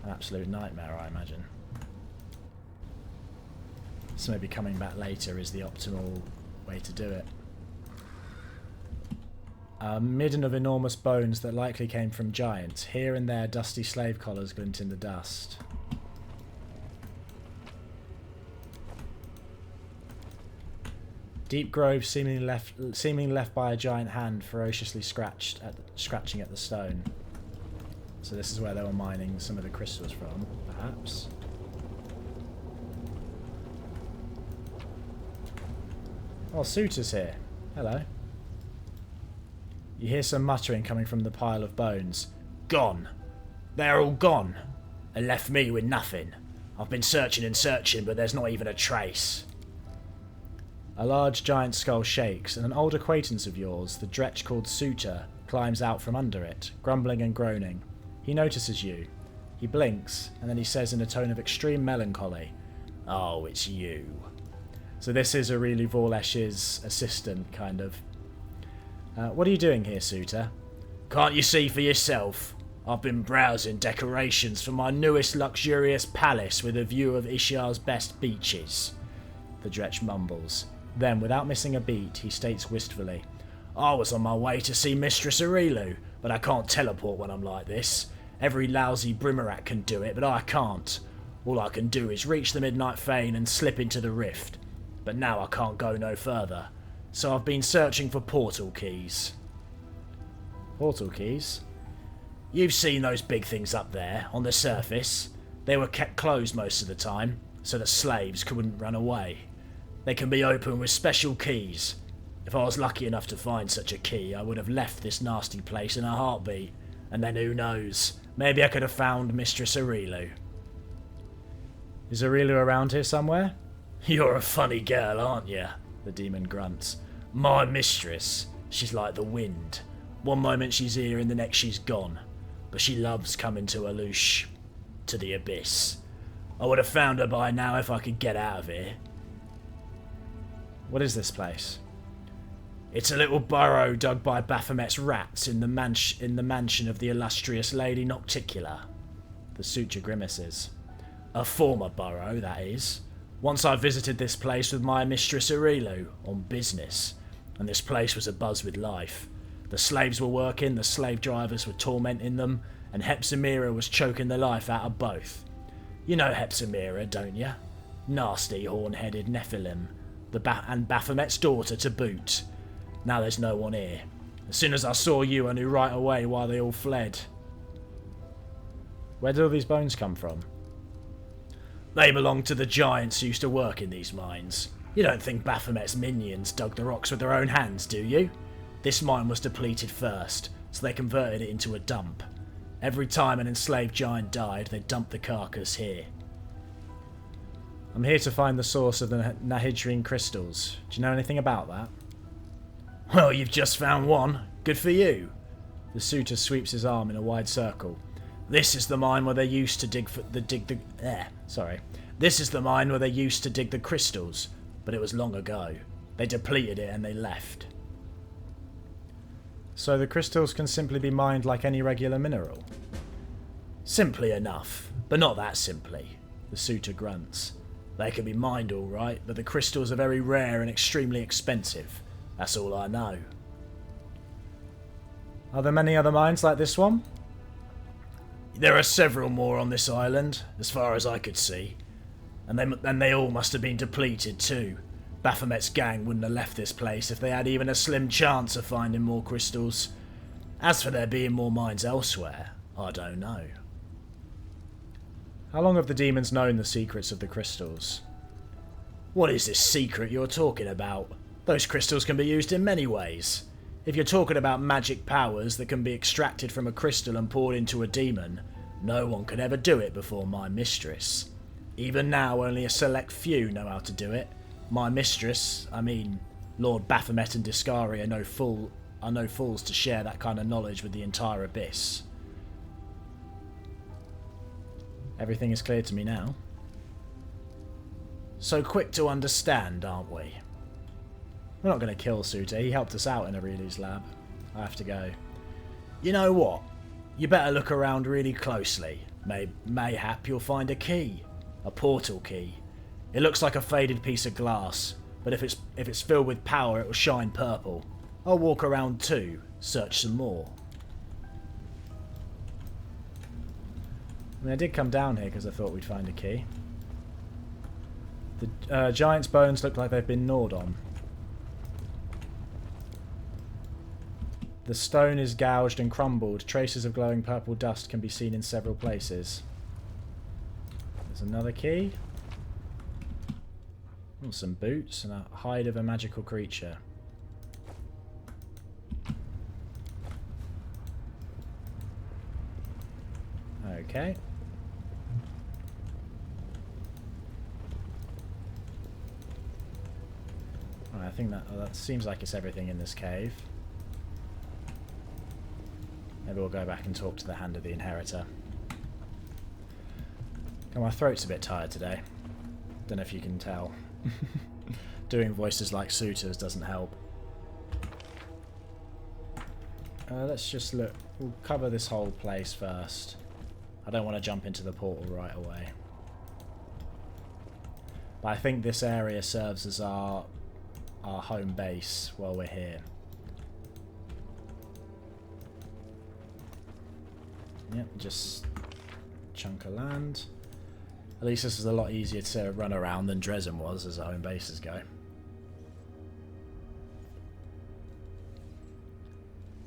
An absolute nightmare, I imagine. So maybe coming back later is the optimal way to do it. A midden of enormous bones that likely came from giants. Here and there, dusty slave collars glint in the dust. Deep groves seemingly left by a giant hand ferociously scratching at the stone. So this is where they were mining some of the crystals from, perhaps. Oh, Suitor's here. Hello. You hear some muttering coming from the pile of bones. Gone. They're all gone. And left me with nothing. I've been searching and searching, but there's not even a trace. A large giant skull shakes, and an old acquaintance of yours, the dretch called Suitor, climbs out from under it, grumbling and groaning. He notices you. He blinks, and then he says in a tone of extreme melancholy, "Oh, it's you." So this is Aurelie Vorlesh's assistant, kind of. What are you doing here, Suitor? Can't you see for yourself? I've been browsing decorations for my newest luxurious palace with a view of Ishar's best beaches. The dretch mumbles. Then, without missing a beat, he states wistfully, I was on my way to see Mistress Aurelie, but I can't teleport when I'm like this. Every lousy Brimarak can do it, but I can't. All I can do is reach the Midnight Fane and slip into the rift. But now I can't go no further. So I've been searching for portal keys. Portal keys? You've seen those big things up there, on the surface. They were kept closed most of the time. so the slaves couldn't run away. They can be opened with special keys. If I was lucky enough to find such a key, I would have left this nasty place in a heartbeat. And then who knows, maybe I could have found Mistress Aurilu. Is Aurilu around here somewhere? You're a funny girl, aren't you? The demon grunts. My mistress, she's like the wind. One moment she's here and the next she's gone. But she loves coming to Alush, to the abyss. I would have found her by now if I could get out of here. What is this place? It's a little burrow dug by Baphomet's rats in the mansion of the illustrious Lady Nocticula. The suture grimaces. A former burrow, that is. Once I visited this place with my mistress Aurilu, on business, and this place was abuzz with life. The slaves were working, the slave drivers were tormenting them, and Hepzimira was choking the life out of both. You know Hepzimira, don't you? Nasty, horn-headed Nephilim, and Baphomet's daughter to boot. Now there's no one here. As soon as I saw you, I knew right away why they all fled. Where did all these bones come from? They belong to the giants who used to work in these mines. You don't think Baphomet's minions dug the rocks with their own hands, do you? This mine was depleted first, so they converted it into a dump. Every time an enslaved giant died, they dumped the carcass here. I'm here to find the source of the Nahidrine crystals. Do you know anything about that? Well, you've just found one. Good for you. The suitor sweeps his arm in a wide circle. This is the mine where they used to dig This is the mine where they used to dig the crystals, but it was long ago. They depleted it and they left. So the crystals can simply be mined like any regular mineral? Simply enough, but not that simply. The suitor grunts. They can be mined all right, but the crystals are very rare and extremely expensive. That's all I know. Are there many other mines like this one? There are several more on this island, as far as I could see. And they all must have been depleted too. Baphomet's gang wouldn't have left this place if they had even a slim chance of finding more crystals. As for there being more mines elsewhere, I don't know. How long have the demons known the secrets of the crystals? What is this secret you're talking about? Those crystals can be used in many ways. If you're talking about magic powers that can be extracted from a crystal and poured into a demon, no one could ever do it before my mistress. Even now, only a select few know how to do it. My mistress, Lord Baphomet and Discari are no fools to share that kind of knowledge with the entire abyss. Everything is clear to me now. So quick to understand, aren't we? We're not going to kill Suter. He helped us out in Aurilu's lab. I have to go. You know what? You better look around really closely. Mayhap you'll find a key. A portal key. It looks like a faded piece of glass, but if it's filled with power, it will shine purple. I'll walk around too, search some more. I did come down here because I thought we'd find a key. The giant's bones look like they've been gnawed on. The stone is gouged and crumbled. Traces of glowing purple dust can be seen in several places. There's another key. Oh, some boots and a hide of a magical creature. Okay. Right, I think that seems like it's everything in this cave. Maybe we'll go back and talk to the Hand of the Inheritor. Oh, my throat's a bit tired today. Don't know if you can tell. Doing voices like Suter's doesn't help. Let's just look. We'll cover this whole place first. I don't want to jump into the portal right away. But I think this area serves as our home base while we're here. Yep, just chunk of land. At least this is a lot easier to run around than Dresden was as home bases go.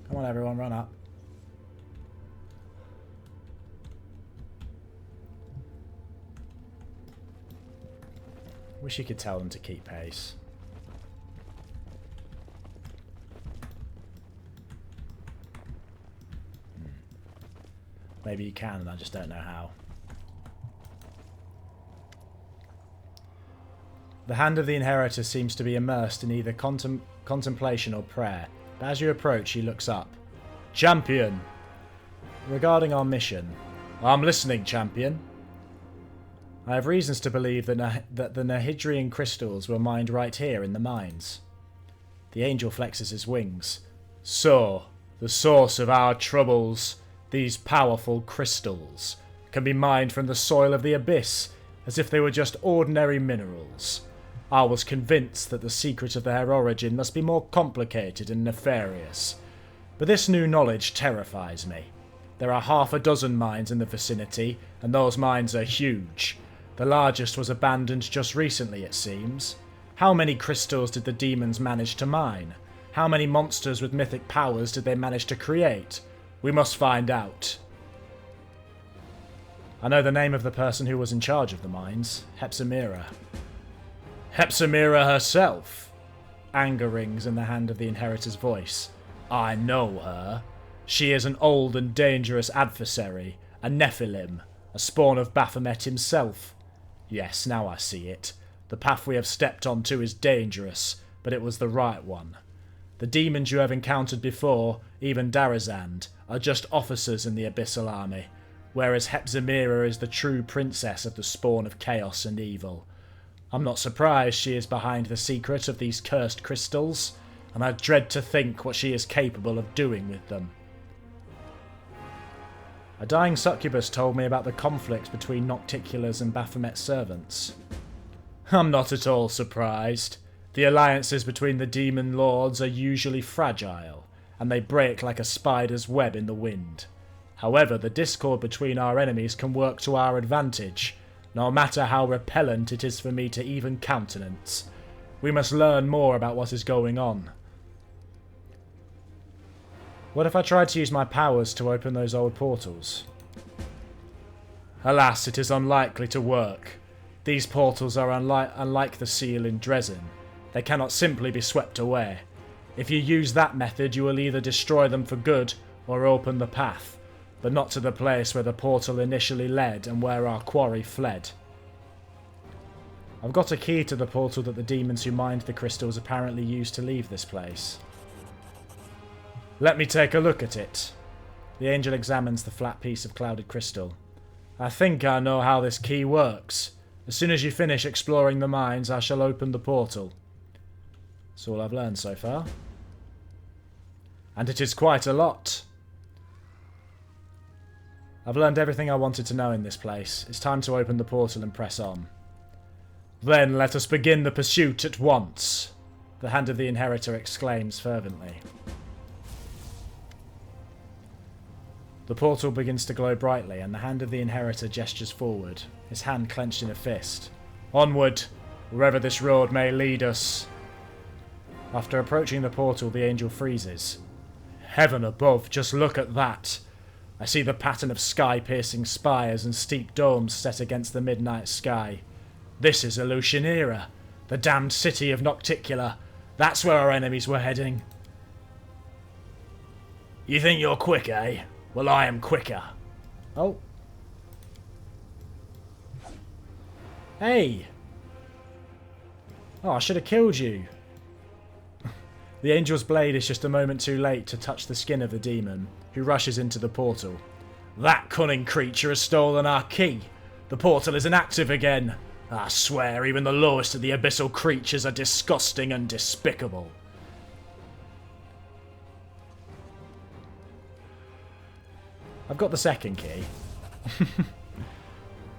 Come on everyone, run up. Wish you could tell them to keep pace. Maybe you can, and I just don't know how. The hand of the Inheritor seems to be immersed in either contemplation or prayer, but as you approach, he looks up. Champion! Regarding our mission. I'm listening, Champion. I have reasons to believe that the Nahidrian crystals were mined right here in the mines. The angel flexes his wings. So, the source of our troubles, these powerful crystals, can be mined from the soil of the abyss, as if they were just ordinary minerals. I was convinced that the secret of their origin must be more complicated and nefarious. But this new knowledge terrifies me. There are half a dozen mines in the vicinity, and those mines are huge. The largest was abandoned just recently, it seems. How many crystals did the demons manage to mine? How many monsters with mythic powers did they manage to create? We must find out. I know the name of the person who was in charge of the mines. Hepzimira. Hepzimira herself? Anger rings in the hand of the Inheritor's voice. I know her. She is an old and dangerous adversary, a Nephilim, a spawn of Baphomet himself. Yes, now I see it. The path we have stepped onto is dangerous, but it was the right one. The demons you have encountered before, even Darazand, are just officers in the Abyssal Army, whereas Hepzimira is the true princess of the spawn of chaos and evil. I'm not surprised she is behind the secret of these cursed crystals, and I dread to think what she is capable of doing with them. A dying succubus told me about the conflict between Nocticulars and Baphomet's servants. I'm not at all surprised. The alliances between the demon lords are usually fragile, and they break like a spider's web in the wind. However, the discord between our enemies can work to our advantage, no matter how repellent it is for me to even countenance. We must learn more about what is going on. What if I tried to use my powers to open those old portals? Alas, it is unlikely to work. These portals are unlike the seal in Dresden. They cannot simply be swept away. If you use that method, you will either destroy them for good or open the path, but not to the place where the portal initially led and where our quarry fled. I've got a key to the portal that the demons who mined the crystals apparently used to leave this place. Let me take a look at it. The angel examines the flat piece of clouded crystal. I think I know how this key works. As soon as you finish exploring the mines, I shall open the portal. That's all I've learned so far. And it is quite a lot. I've learned everything I wanted to know in this place. It's time to open the portal and press on. Then let us begin the pursuit at once, the hand of the Inheritor exclaims fervently. The portal begins to glow brightly, and the hand of the Inheritor gestures forward, his hand clenched in a fist. Onward, wherever this road may lead us. After approaching the portal, the angel freezes. Heaven above, just look at that! I see the pattern of sky-piercing spires and steep domes set against the midnight sky. This is Eleusinera, the damned city of Nocticula. That's where our enemies were heading. You think you're quick, eh? Well, I am quicker. Oh. Hey! Oh, I should have killed you. The angel's blade is just a moment too late to touch the skin of the demon, who rushes into the portal. That cunning creature has stolen our key. The portal is inactive again. I swear, even the lowest of the abyssal creatures are disgusting and despicable. I've got the second key.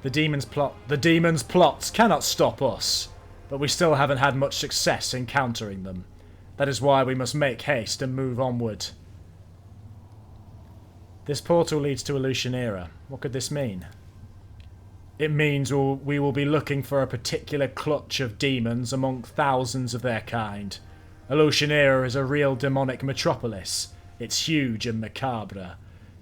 The demon's plots cannot stop us, but we still haven't had much success in countering them. That is why we must make haste and move onward. This portal leads to Eleusinera. What could this mean? It means we will be looking for a particular clutch of demons among thousands of their kind. Eleusinera is a real demonic metropolis. It's huge and macabre.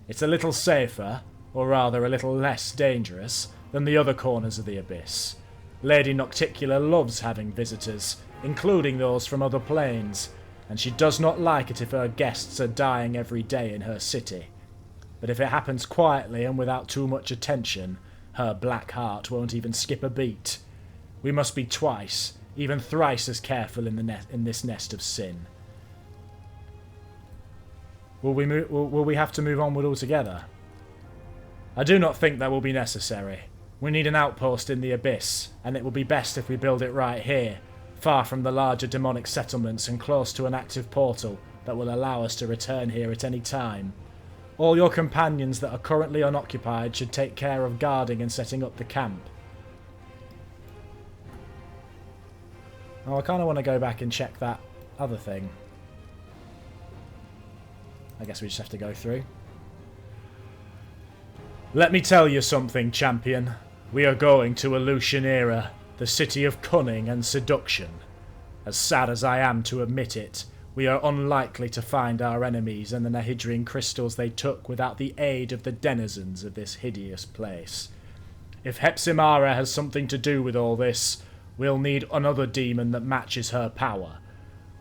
It's a little safer, or rather a little less dangerous, than the other corners of the abyss. Lady Nocticula loves having visitors, including those from other planes, and she does not like it if her guests are dying every day in her city. But if it happens quietly and without too much attention, her black heart won't even skip a beat. We must be twice, even thrice as careful in this nest of sin. Will we have to move onward altogether? I do not think that will be necessary. We need an outpost in the Abyss, and it will be best if we build it right here, far from the larger demonic settlements and close to an active portal that will allow us to return here at any time. All your companions that are currently unoccupied should take care of guarding and setting up the camp. Oh, I kind of want to go back and check that other thing. I guess we just have to go through. Let me tell you something, champion. We are going to Illusionera, the city of cunning and seduction. As sad as I am to admit it, we are unlikely to find our enemies and the Nahidrian crystals they took without the aid of the denizens of this hideous place. If Hepzimara has something to do with all this, we'll need another demon that matches her power.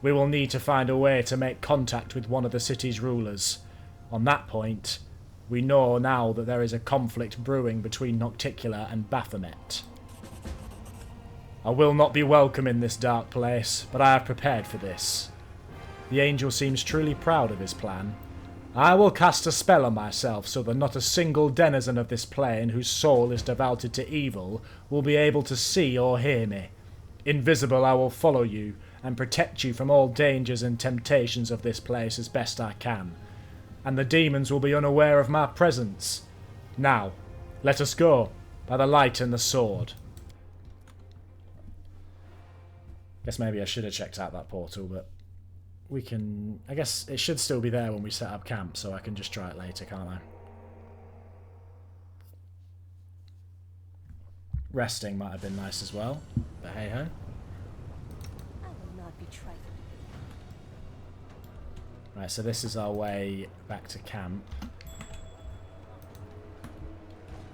We will need to find a way to make contact with one of the city's rulers. On that point, we know now that there is a conflict brewing between Nocticula and Baphomet. I will not be welcome in this dark place, but I have prepared for this. The angel seems truly proud of his plan. I will cast a spell on myself so that not a single denizen of this plane whose soul is devoted to evil will be able to see or hear me. Invisible, I will follow you and protect you from all dangers and temptations of this place as best I can. And the demons will be unaware of my presence. Now, let us go, by the light and the sword. Guess maybe I should have checked out that portal, but we can... I guess it should still be there when we set up camp, so I can just try it later, can't I? Resting might have been nice as well, but hey-ho. I will not be trifled. Right, so this is our way back to camp.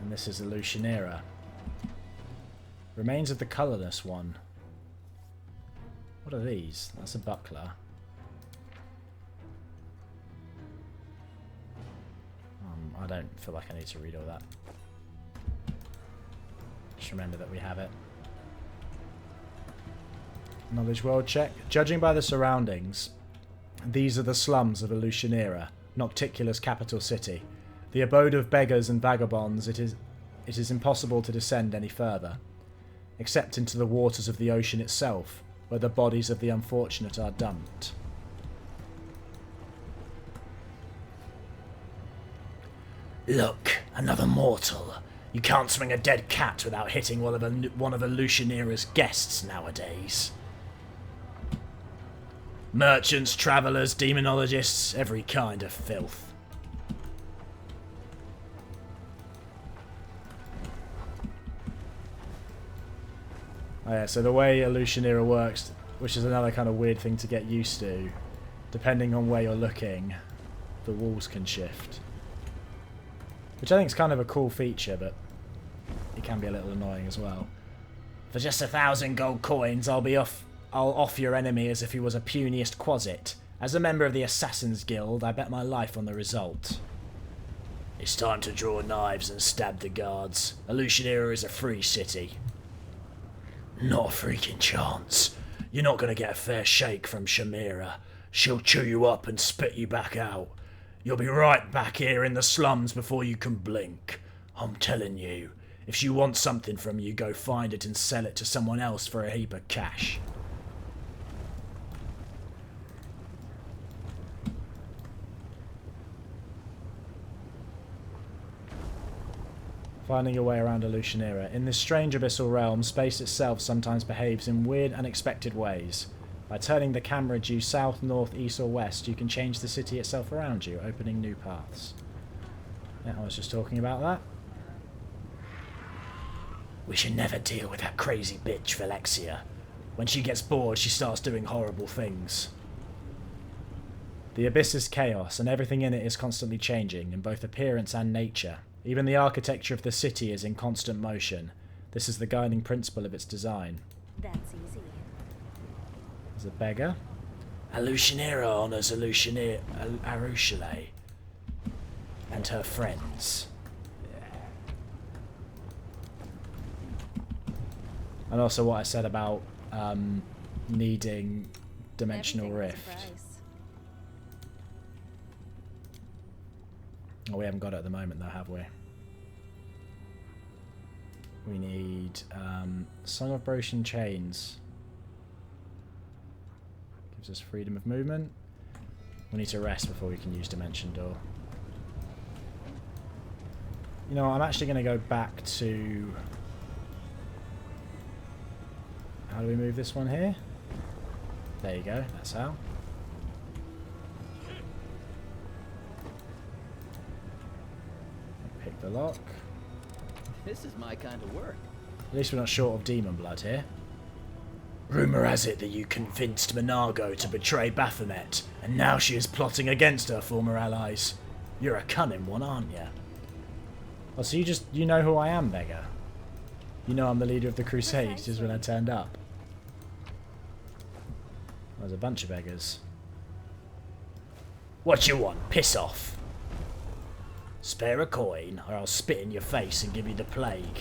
And this is Illusionera. Remains of the colourless one. What are these? That's a buckler. I don't feel like I need to read all that. Just remember that we have it. Knowledge world check. Judging by the surroundings, these are the slums of Illusionera, Nocticula's capital city. The abode of beggars and vagabonds, it is impossible to descend any further, except into the waters of the ocean itself, where the bodies of the unfortunate are dumped. Look, another mortal. You can't swing a dead cat without hitting one of Illusionera's guests nowadays. Merchants, travellers, demonologists, every kind of filth. Oh yeah, so the way Illusionera works, which is another kind of weird thing to get used to, depending on where you're looking, the walls can shift. Which I think is kind of a cool feature, but it can be a little annoying as well. For just 1,000 gold coins, I'll off your enemy as if he was a puniest quasit. As a member of the Assassin's Guild, I bet my life on the result. It's time to draw knives and stab the guards. Illusionera is a free city. Not a freaking chance. You're not going to get a fair shake from Shamira. She'll chew you up and spit you back out. You'll be right back here in the slums before you can blink. I'm telling you, if she wants something from you, go find it and sell it to someone else for a heap of cash. Finding your way around Illusionera. In this strange abyssal realm, space itself sometimes behaves in weird, unexpected ways. By turning the camera due south, north, east or west, you can change the city itself around you, opening new paths. Yeah, I was just talking about that. We should never deal with that crazy bitch, Velexia. When she gets bored, she starts doing horrible things. The Abyss is chaos, and everything in it is constantly changing, in both appearance and nature. Even the architecture of the city is in constant motion. This is the guiding principle of its design. That's easy. There's a beggar. Alushinera honors Arushale and her friends. And also what I said about needing Dimensional Rift. Oh, we haven't got it at the moment though, have we? We need Song of Broken Chains. Gives us freedom of movement. We need to rest before we can use Dimension Door. You know, I'm actually going to go back to... How do we move this one here? There you go, that's how. Pick the lock. This is my kind of work. At least we're not short of demon blood here. Rumour has it that you convinced Monago to betray Baphomet, and now she is plotting against her former allies. You're a cunning one, aren't you? Oh, so you know who I am, beggar? You know I'm the leader of the Crusades just when I turned up. There's a bunch of beggars. What you want? Piss off. Spare a coin, or I'll spit in your face and give you the plague.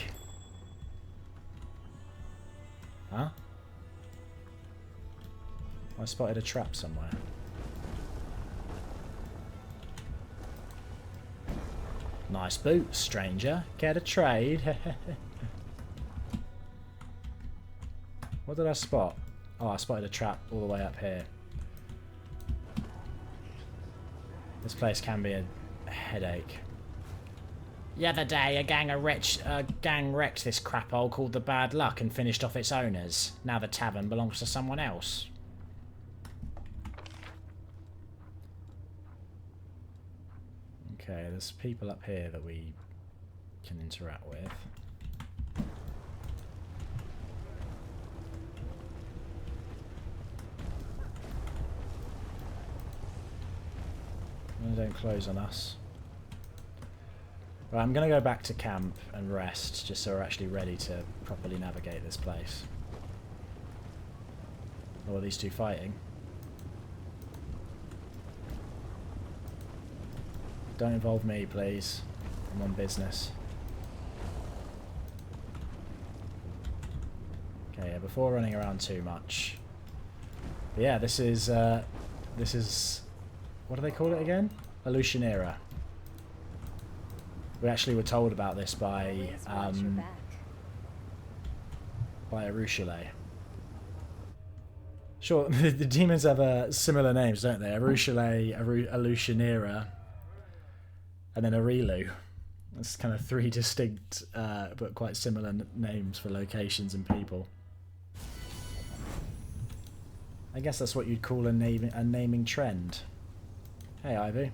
Huh? I spotted a trap somewhere. Nice boots, stranger. Care to trade? What did I spot? Oh, I spotted a trap all the way up here. This place can be a headache. The other day, a gang wrecked this craphole called the Bad Luck and finished off its owners. Now the tavern belongs to someone else. Okay, there's people up here that we can interact with. They don't close on us. Right, I'm going to go back to camp and rest, just so we're actually ready to properly navigate this place. Oh, are these two fighting? Don't involve me, please. I'm on business. Okay, yeah, before running around too much. But yeah, this is what do they call it again? Alushinera. We actually were told about this by Arushale. Sure, the demons have similar names, don't they? Arushale, Alushinera, and then Arilu. That's kind of three distinct but quite similar names for locations and people. I guess that's what you'd call a naming trend. Hey, Ivy.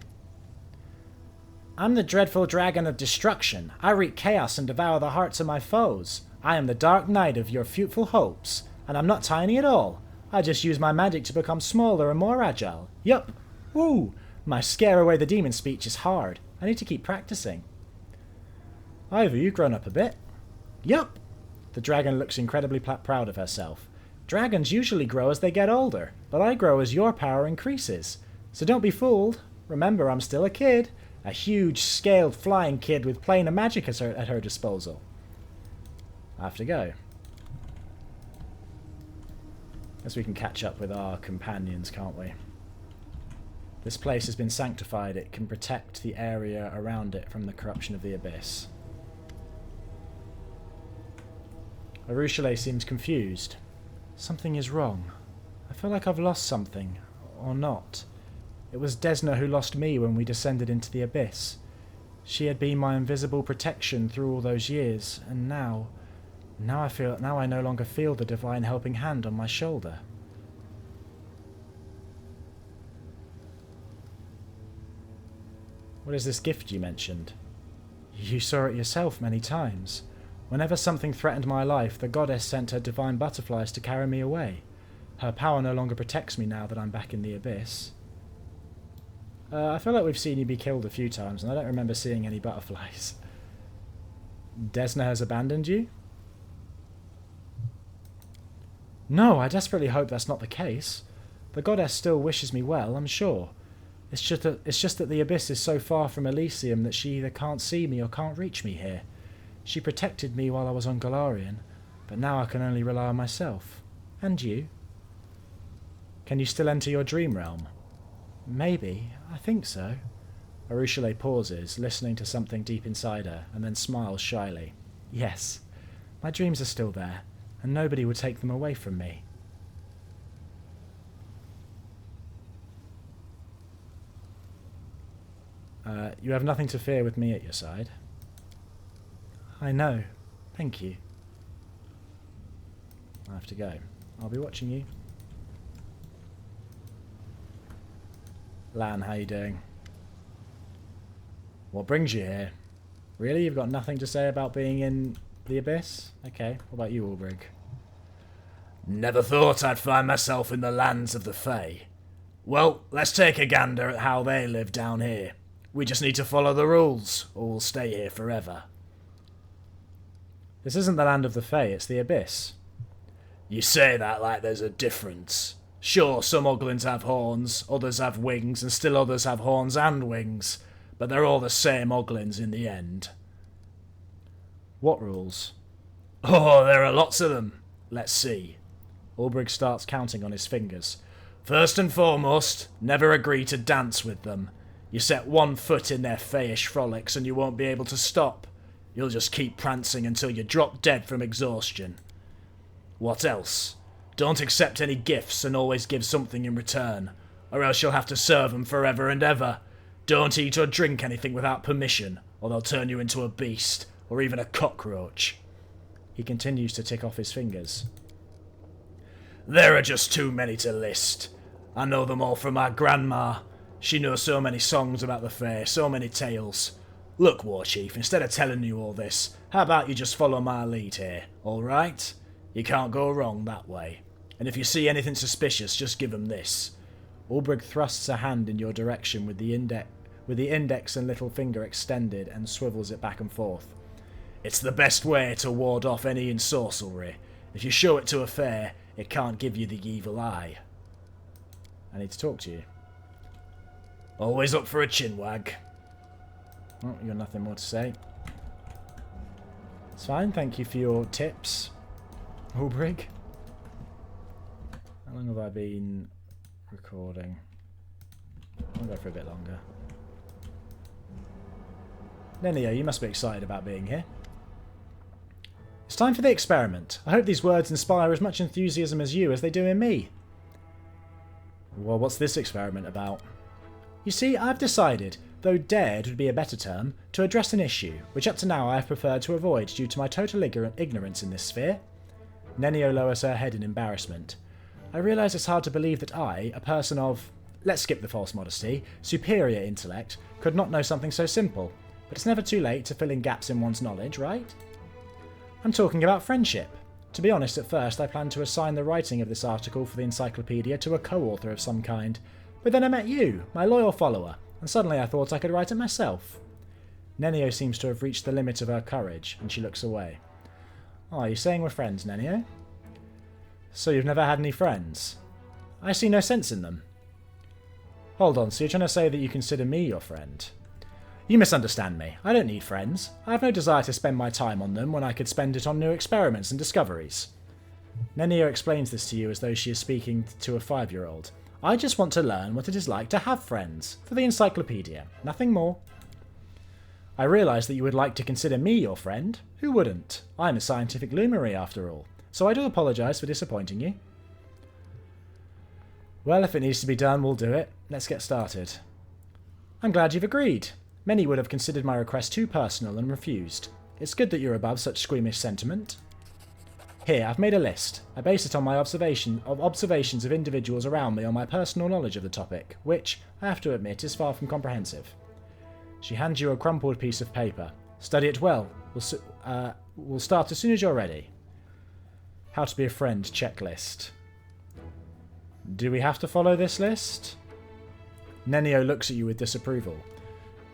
I'm the dreadful dragon of destruction. I wreak chaos and devour the hearts of my foes. I am the dark knight of your futile hopes, and I'm not tiny at all. I just use my magic to become smaller and more agile. Yup. Woo! My scare away the demon speech is hard. I need to keep practicing. Ivy, you've grown up a bit. Yup. The dragon looks incredibly proud of herself. Dragons usually grow as they get older, but I grow as your power increases. So don't be fooled. Remember, I'm still a kid. A huge, scaled, flying kid with plane of magic at her disposal. I have to go. Guess we can catch up with our companions, can't we? This place has been sanctified. It can protect the area around it from the corruption of the abyss. Arushale seems confused. Something is wrong. I feel like I've lost something. Or not. It was Desna who lost me when we descended into the abyss. She had been my invisible protection through all those years, and now I no longer feel the divine helping hand on my shoulder. What is this gift you mentioned? You saw it yourself many times. Whenever something threatened my life, the goddess sent her divine butterflies to carry me away. Her power no longer protects me now that I'm back in the abyss. I feel like we've seen you be killed a few times, and I don't remember seeing any butterflies. Desna has abandoned you? No, I desperately hope that's not the case. The goddess still wishes me well, I'm sure. It's just that the abyss is so far from Elysium that she either can't see me or can't reach me here. She protected me while I was on Golarion, but now I can only rely on myself. And you? Can you still enter your dream realm? Maybe. I think so. Arushale pauses, listening to something deep inside her, and then smiles shyly. Yes. My dreams are still there, and nobody would take them away from me. You have nothing to fear with me at your side. I know. Thank you. I have to go. I'll be watching you. Lan, how you doing? What brings you here? Really? You've got nothing to say about being in the abyss? Okay. What about you, Ulbrig? Never thought I'd find myself in the lands of the Fae. Well, let's take a gander at how they live down here. We just need to follow the rules, or we'll stay here forever. This isn't the land of the Fae, it's the abyss. You say that like there's a difference. Sure, some Uglins have horns, others have wings, and still others have horns and wings, but they're all the same Uglins in the end. What rules? Oh, there are lots of them. Let's see. Ulbrig starts counting on his fingers. First and foremost, never agree to dance with them. You set one foot in their fayish frolics and you won't be able to stop. You'll just keep prancing until you drop dead from exhaustion. What else? Don't accept any gifts and always give something in return, or else you'll have to serve them forever and ever. Don't eat or drink anything without permission, or they'll turn you into a beast, or even a cockroach. He continues to tick off his fingers. There are just too many to list. I know them all from my grandma. She knows so many songs about the Fae, so many tales. Look, Warchief, instead of telling you all this, how about you just follow my lead here, alright? You can't go wrong that way. And if you see anything suspicious, just give them this. Ulbrig thrusts a hand in your direction with the index and little finger extended and swivels it back and forth. It's the best way to ward off any ensorcelry. If you show it to a Fae, it can't give you the evil eye. I need to talk to you. Always up for a chinwag. Oh, you got nothing more to say. It's fine, thank you for your tips, Ulbrig. How long have I been recording? I'll go for a bit longer. Nenio, you must be excited about being here. It's time for the experiment. I hope these words inspire as much enthusiasm as you as they do in me. Well, what's this experiment about? You see, I've decided, though dared would be a better term, to address an issue, which up to now I have preferred to avoid due to my total ignorance in this sphere. Nenio lowers her head in embarrassment. I realise it's hard to believe that I, a person of, let's skip the false modesty, superior intellect, could not know something so simple, but it's never too late to fill in gaps in one's knowledge, right? I'm talking about friendship. To be honest, at first I planned to assign the writing of this article for the encyclopedia to a co-author of some kind, but then I met you, my loyal follower, and suddenly I thought I could write it myself. Nenio seems to have reached the limit of her courage, and she looks away. Oh, you're saying we're friends, Nenio? So you've never had any friends? I see no sense in them. Hold on, so you're trying to say that you consider me your friend? You misunderstand me. I don't need friends. I have no desire to spend my time on them when I could spend it on new experiments and discoveries. Nenio explains this to you as though she is speaking to a 5-year-old. I just want to learn what it is like to have friends, for the encyclopedia, nothing more. I realise that you would like to consider me your friend. Who wouldn't? I'm a scientific luminary after all, so I do apologise for disappointing you. Well, if it needs to be done, we'll do it. Let's get started. I'm glad you've agreed. Many would have considered my request too personal and refused. It's good that you're above such squeamish sentiment. Here, I've made a list. I base it on my observations of individuals around me on my personal knowledge of the topic, which, I have to admit, is far from comprehensive. She hands you a crumpled piece of paper. Study it well. We'll start as soon as you're ready. How to be a friend checklist. Do we have to follow this list? Nenio looks at you with disapproval.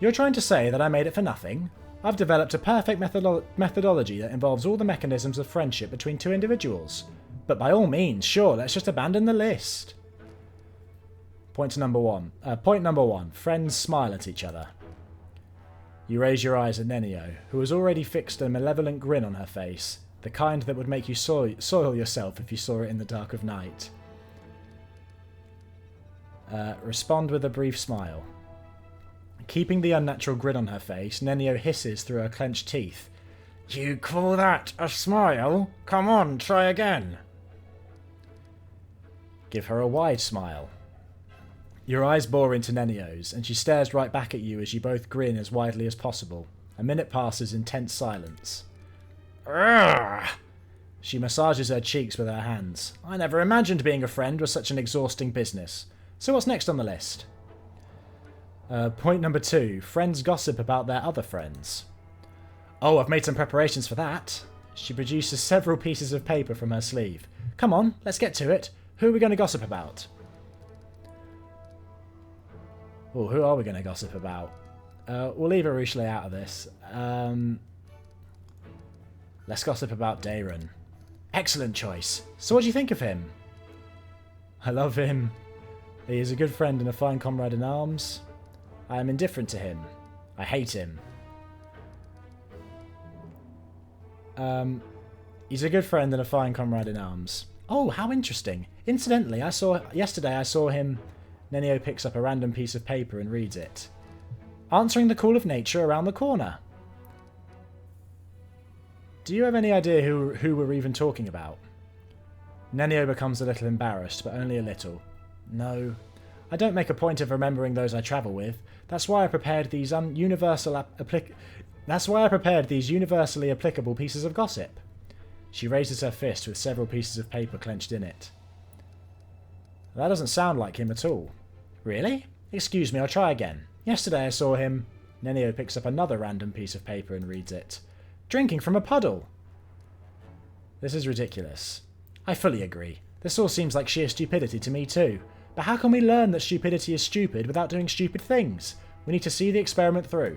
You're trying to say that I made it for nothing? I've developed a perfect methodology that involves all the mechanisms of friendship between two individuals. But by all means, sure, let's just abandon the list. Point number one. Friends smile at each other. You raise your eyes at Nenio, who has already fixed a malevolent grin on her face, the kind that would make you soil yourself if you saw it in the dark of night. Respond with a brief smile. Keeping the unnatural grin on her face, Nenio hisses through her clenched teeth. You call that a smile? Come on, try again. Give her a wide smile. Your eyes bore into Nenio's, and she stares right back at you as you both grin as widely as possible. A minute passes in tense silence. Urgh! She massages her cheeks with her hands. I never imagined being a friend was such an exhausting business. So what's next on the list? Point number 2. Friends gossip about their other friends. Oh, I've made some preparations for that. She produces several pieces of paper from her sleeve. Come on, let's get to it. Who are we going to gossip about? Oh, who are we going to gossip about? We'll leave Arushale out of this. Let's gossip about Dayron. Excellent choice. So what do you think of him? I love him. He is a good friend and a fine comrade in arms. I am indifferent to him. I hate him. He's a good friend and a fine comrade in arms. Oh, how interesting. Incidentally, yesterday I saw him... Nenio picks up a random piece of paper and reads it. Answering the call of nature around the corner. Do you have any idea who we're even talking about? Nenio becomes a little embarrassed, but only a little. No. I don't make a point of remembering those I travel with. That's why I prepared these universally applicable pieces of gossip. She raises her fist with several pieces of paper clenched in it. That doesn't sound like him at all. Really? Excuse me, I'll try again. Yesterday I saw him... Nenio picks up another random piece of paper and reads it. Drinking from a puddle. This is ridiculous. I fully agree. This all seems like sheer stupidity to me too. But how can we learn that stupidity is stupid without doing stupid things? We need to see the experiment through.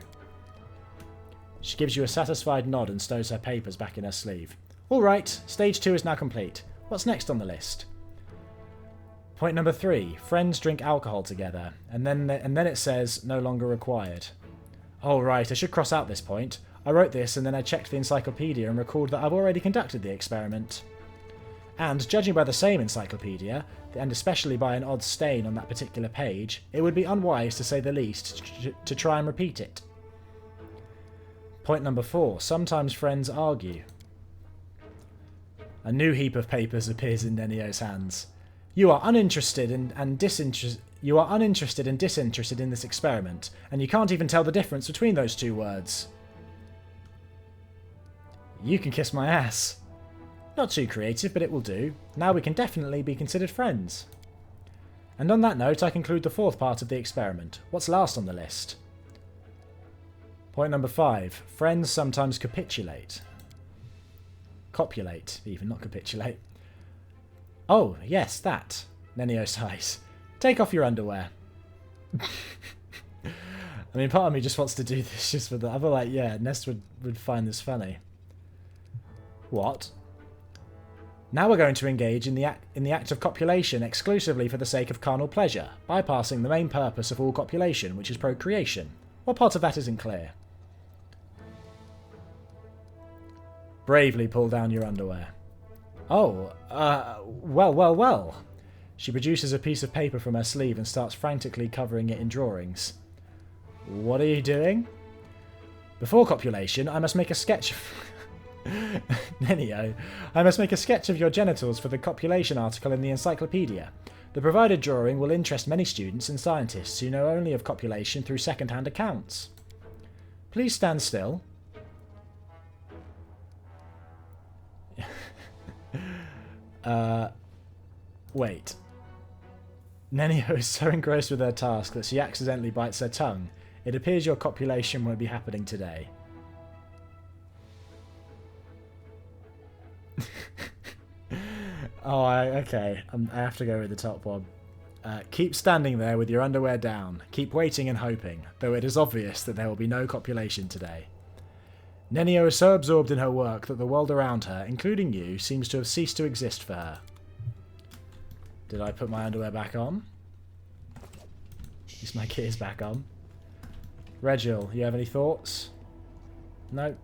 She gives you a satisfied nod and stows her papers back in her sleeve. Alright, stage 2 is now complete. What's next on the list? Point number 3. Friends drink alcohol together, and then it says, no longer required. Oh right, I should cross out this point. I wrote this and then I checked the encyclopedia and recalled that I've already conducted the experiment. And, judging by the same encyclopedia, and especially by an odd stain on that particular page, it would be unwise, to say the least, to try and repeat it. Point number 4. Sometimes friends argue. A new heap of papers appears in Nenio's hands. You are uninterested and disinterested in this experiment, and you can't even tell the difference between those two words. You can kiss my ass. Not too creative, but it will do. Now we can definitely be considered friends. And on that note, I conclude the 4th part of the experiment. What's last on the list? Point number 5. Friends sometimes capitulate. Copulate, even, not capitulate. Oh, yes, that. Nenio sighs. Take off your underwear. I mean, part of me just wants to do this just for the... I feel like, yeah, Nest would find this funny. What? Now we're going to engage in the act of copulation exclusively for the sake of carnal pleasure, bypassing the main purpose of all copulation, which is procreation. What part of that isn't clear? Bravely pull down your underwear. Oh, well. She produces a piece of paper from her sleeve and starts frantically covering it in drawings. What are you doing? Before copulation, I must make a sketch of... Nenio, I must make a sketch of your genitals for the copulation article in the encyclopedia. The provided drawing will interest many students and scientists who know only of copulation through second-hand accounts. Please stand still. Wait. Nenio is so engrossed with her task that she accidentally bites her tongue. It appears your copulation won't be happening today. Okay. I have to go with the top one. Keep standing there with your underwear down. Keep waiting and hoping, though it is obvious that there will be no copulation today. Nenio is so absorbed in her work that the world around her, including you, seems to have ceased to exist for her. Did I put my underwear back on? Is my gears back on? Regil, you have any thoughts? No.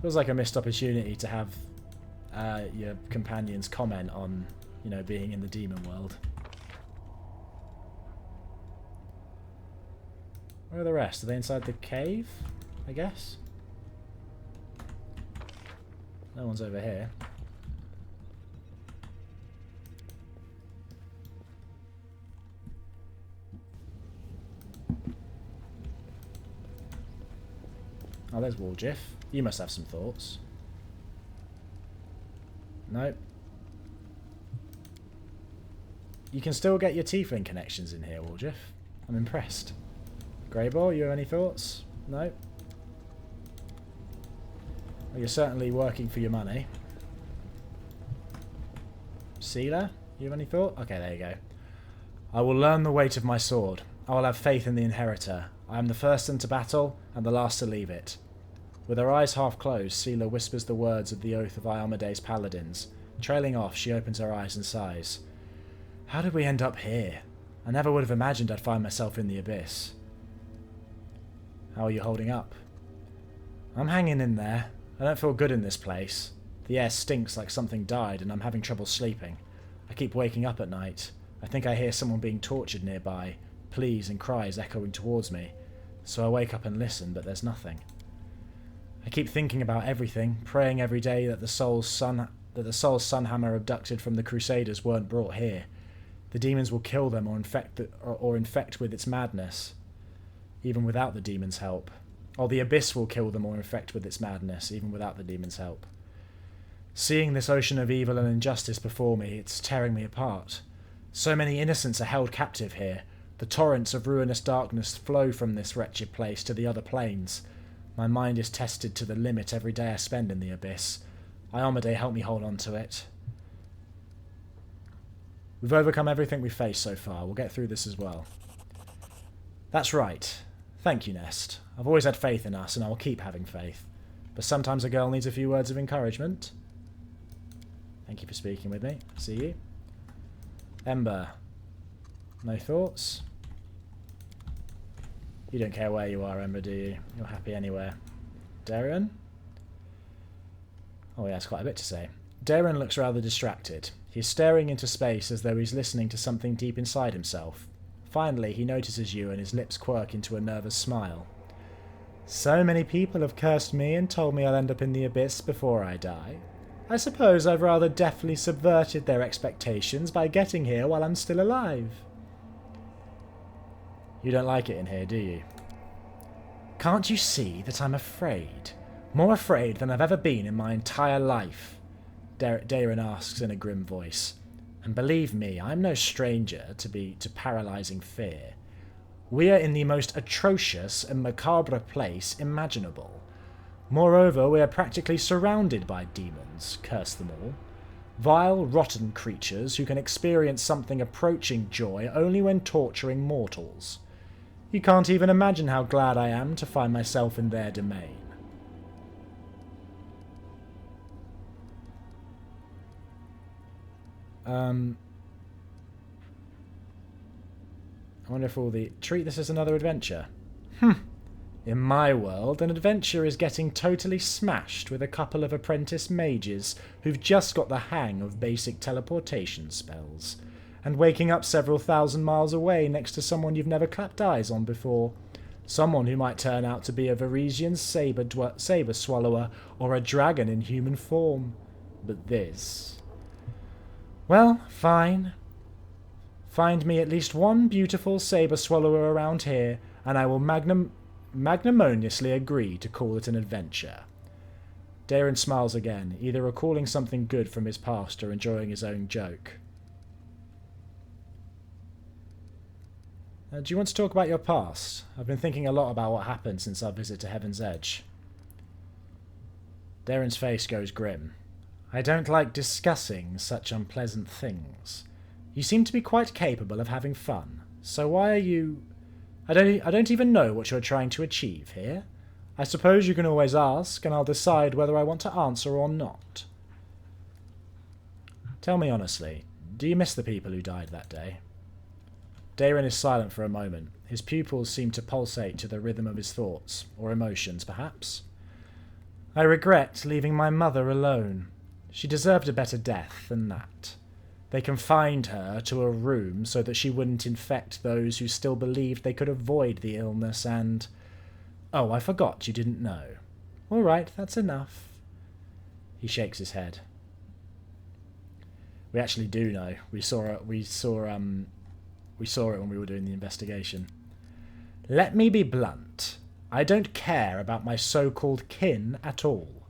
Feels like a missed opportunity to have your companions comment on, you know, being in the demon world. Where are the rest? Are they inside the cave? I guess? No one's over here. Oh, there's Warjiff. You must have some thoughts. Nope. You can still get your tiefling connections in here, Warjiff. I'm impressed. Greyball, you have any thoughts? No? Well, you're certainly working for your money. Sealer, you have any thought? Okay, there you go. I will learn the weight of my sword. I will have faith in the Inheritor. I am the first into battle, and the last to leave it. With her eyes half closed, Sealer whispers the words of the oath of Iomede's paladins. Trailing off, she opens her eyes and sighs. How did we end up here? I never would have imagined I'd find myself in the abyss. How are you holding up? I'm hanging in there. I don't feel good in this place. The air stinks like something died, and I'm having trouble sleeping. I keep waking up at night. I think I hear someone being tortured nearby, pleas and cries echoing towards me. So I wake up and listen, but there's nothing. I keep thinking about everything, praying every day that the soul's sunhammer abducted from the Crusaders weren't brought here. The demons will kill them or infect with its madness, even without the demons' help. Or the abyss will kill them or infect with its madness, even without the demons' help. Seeing this ocean of evil and injustice before me, it's tearing me apart. So many innocents are held captive here. The torrents of ruinous darkness flow from this wretched place to the other planes. My mind is tested to the limit every day I spend in the abyss. Iomade, help me hold on to it. We've overcome everything we've faced so far. We'll get through this as well. That's right. Thank you, Nest. I've always had faith in us, and I will keep having faith. But sometimes a girl needs a few words of encouragement. Thank you for speaking with me. See you. Ember. No thoughts? You don't care where you are, Ember, do you? You're happy anywhere. Darren? Oh, he has quite a bit to say. Darren looks rather distracted. He's staring into space as though he's listening to something deep inside himself. Finally, he notices you and his lips quirk into a nervous smile. So many people have cursed me and told me I'll end up in the abyss before I die. I suppose I've rather deftly subverted their expectations by getting here while I'm still alive. You don't like it in here, do you? Can't you see that I'm afraid? More afraid than I've ever been in my entire life, Darren asks in a grim voice. And believe me, I'm no stranger to paralysing fear. We are in the most atrocious and macabre place imaginable. Moreover, we are practically surrounded by demons, curse them all. Vile, rotten creatures who can experience something approaching joy only when torturing mortals. You can't even imagine how glad I am to find myself in their domain. I wonder if we'll treat this as another adventure. In my world, an adventure is getting totally smashed with a couple of apprentice mages who've just got the hang of basic teleportation spells, and waking up several thousand miles away next to someone you've never clapped eyes on before. Someone who might turn out to be a Varisian saber swallower or a dragon in human form. But this... Well, fine. Find me at least one beautiful saber swallower around here, and I will magnanimously agree to call it an adventure. Darren smiles again, either recalling something good from his past or enjoying his own joke. Do you want to talk about your past? I've been thinking a lot about what happened since our visit to Heaven's Edge. Darren's face goes grim. I don't like discussing such unpleasant things. You seem to be quite capable of having fun, so why are you... I don't even know what you're trying to achieve here. I suppose you can always ask, and I'll decide whether I want to answer or not. Tell me honestly, do you miss the people who died that day? Daeron is silent for a moment. His pupils seem to pulsate to the rhythm of his thoughts, or emotions, perhaps. I regret leaving my mother alone. She deserved a better death than that. They confined her to a room so that she wouldn't infect those who still believed they could avoid the illness and... Oh, I forgot you didn't know. All right, that's enough. He shakes his head. We actually do know. We saw it when we were doing the investigation. Let me be blunt. I don't care about my so-called kin at all.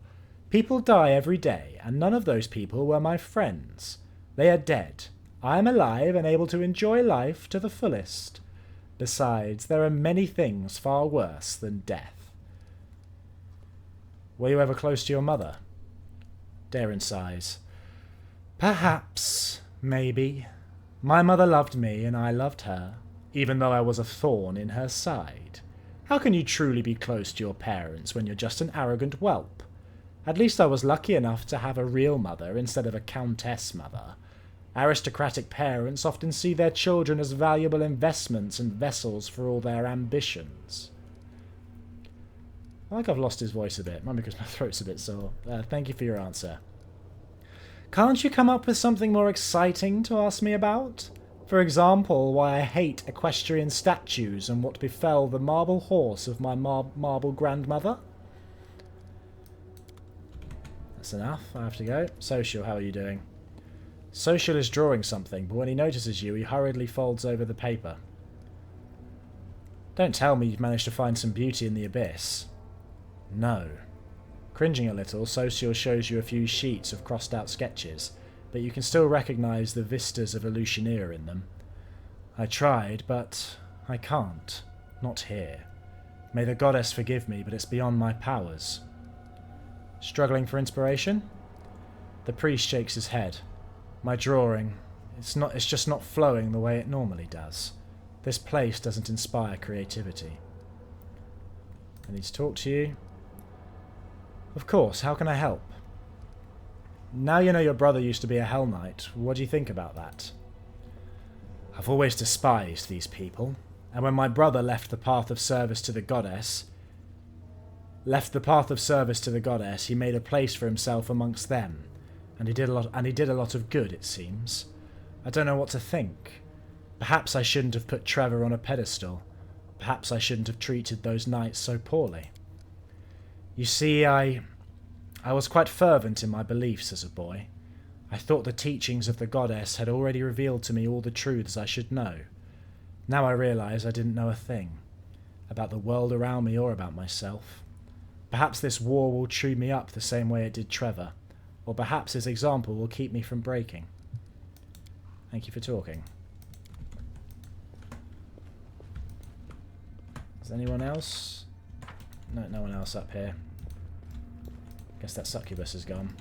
People die every day, and none of those people were my friends. They are dead. I am alive and able to enjoy life to the fullest. Besides, there are many things far worse than death. Were you ever close to your mother? Daeron sighs. Perhaps. Maybe. My mother loved me and I loved her, even though I was a thorn in her side. How can you truly be close to your parents when you're just an arrogant whelp? At least I was lucky enough to have a real mother instead of a countess mother. Aristocratic parents often see their children as valuable investments and vessels for all their ambitions. I think I've lost his voice a bit, maybe because my throat's a bit sore. Thank you for your answer. Can't you come up with something more exciting to ask me about? For example, why I hate equestrian statues and what befell the marble horse of my marble grandmother? That's enough, I have to go. Social, how are you doing? Social is drawing something, but when he notices you, he hurriedly folds over the paper. Don't tell me you've managed to find some beauty in the abyss. No. Cringing a little, Social shows you a few sheets of crossed-out sketches, but you can still recognise the vistas of Elutioneer in them. I tried, but I can't. Not here. May the goddess forgive me, but it's beyond my powers. Struggling for inspiration? The priest shakes his head. My drawing, it's just not flowing the way it normally does. This place doesn't inspire creativity. I need to talk to you. Of course, how can I help? Now you know your brother used to be a Hell Knight, what do you think about that? I've always despised these people, and when my brother left the path of service to the goddess, he made a place for himself amongst them. And he did a lot of good, it seems. I don't know what to think. Perhaps I shouldn't have put Trevor on a pedestal. Perhaps I shouldn't have treated those knights so poorly. You see, I was quite fervent in my beliefs as a boy. I thought the teachings of the goddess had already revealed to me all the truths I should know. Now I realise I didn't know a thing. About the world around me or about myself. Perhaps this war will chew me up the same way it did Trevor. Or perhaps his example will keep me from breaking. Thank you for talking. Is anyone else? No, no one else up here. Guess that succubus is gone.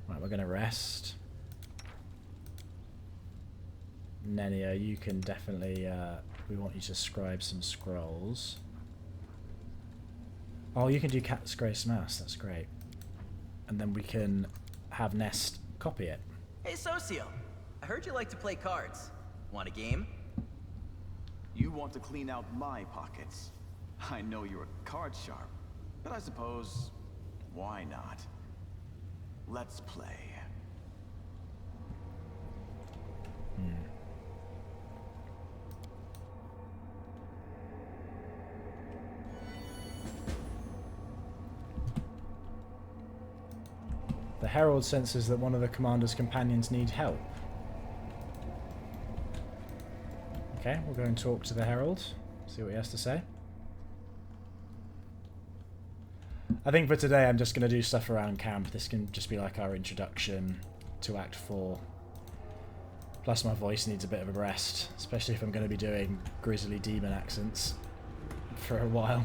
Right, we're going to rest. Nenia, you can definitely... we want you to scribe some scrolls. Oh, you can do Cat's Grace Mass, that's great. And then we can have Nest copy it. Hey, Socio. I heard you like to play cards. Want a game? You want to clean out my pockets. I know you're a card sharp, but I suppose, why not? Let's play. The Herald senses that one of the commander's companions need help. Okay, we'll go and talk to the Herald, see what he has to say. I think for today I'm just going to do stuff around camp. This can just be like our introduction to Act 4. Plus my voice needs a bit of a rest, especially if I'm going to be doing grizzly demon accents for a while.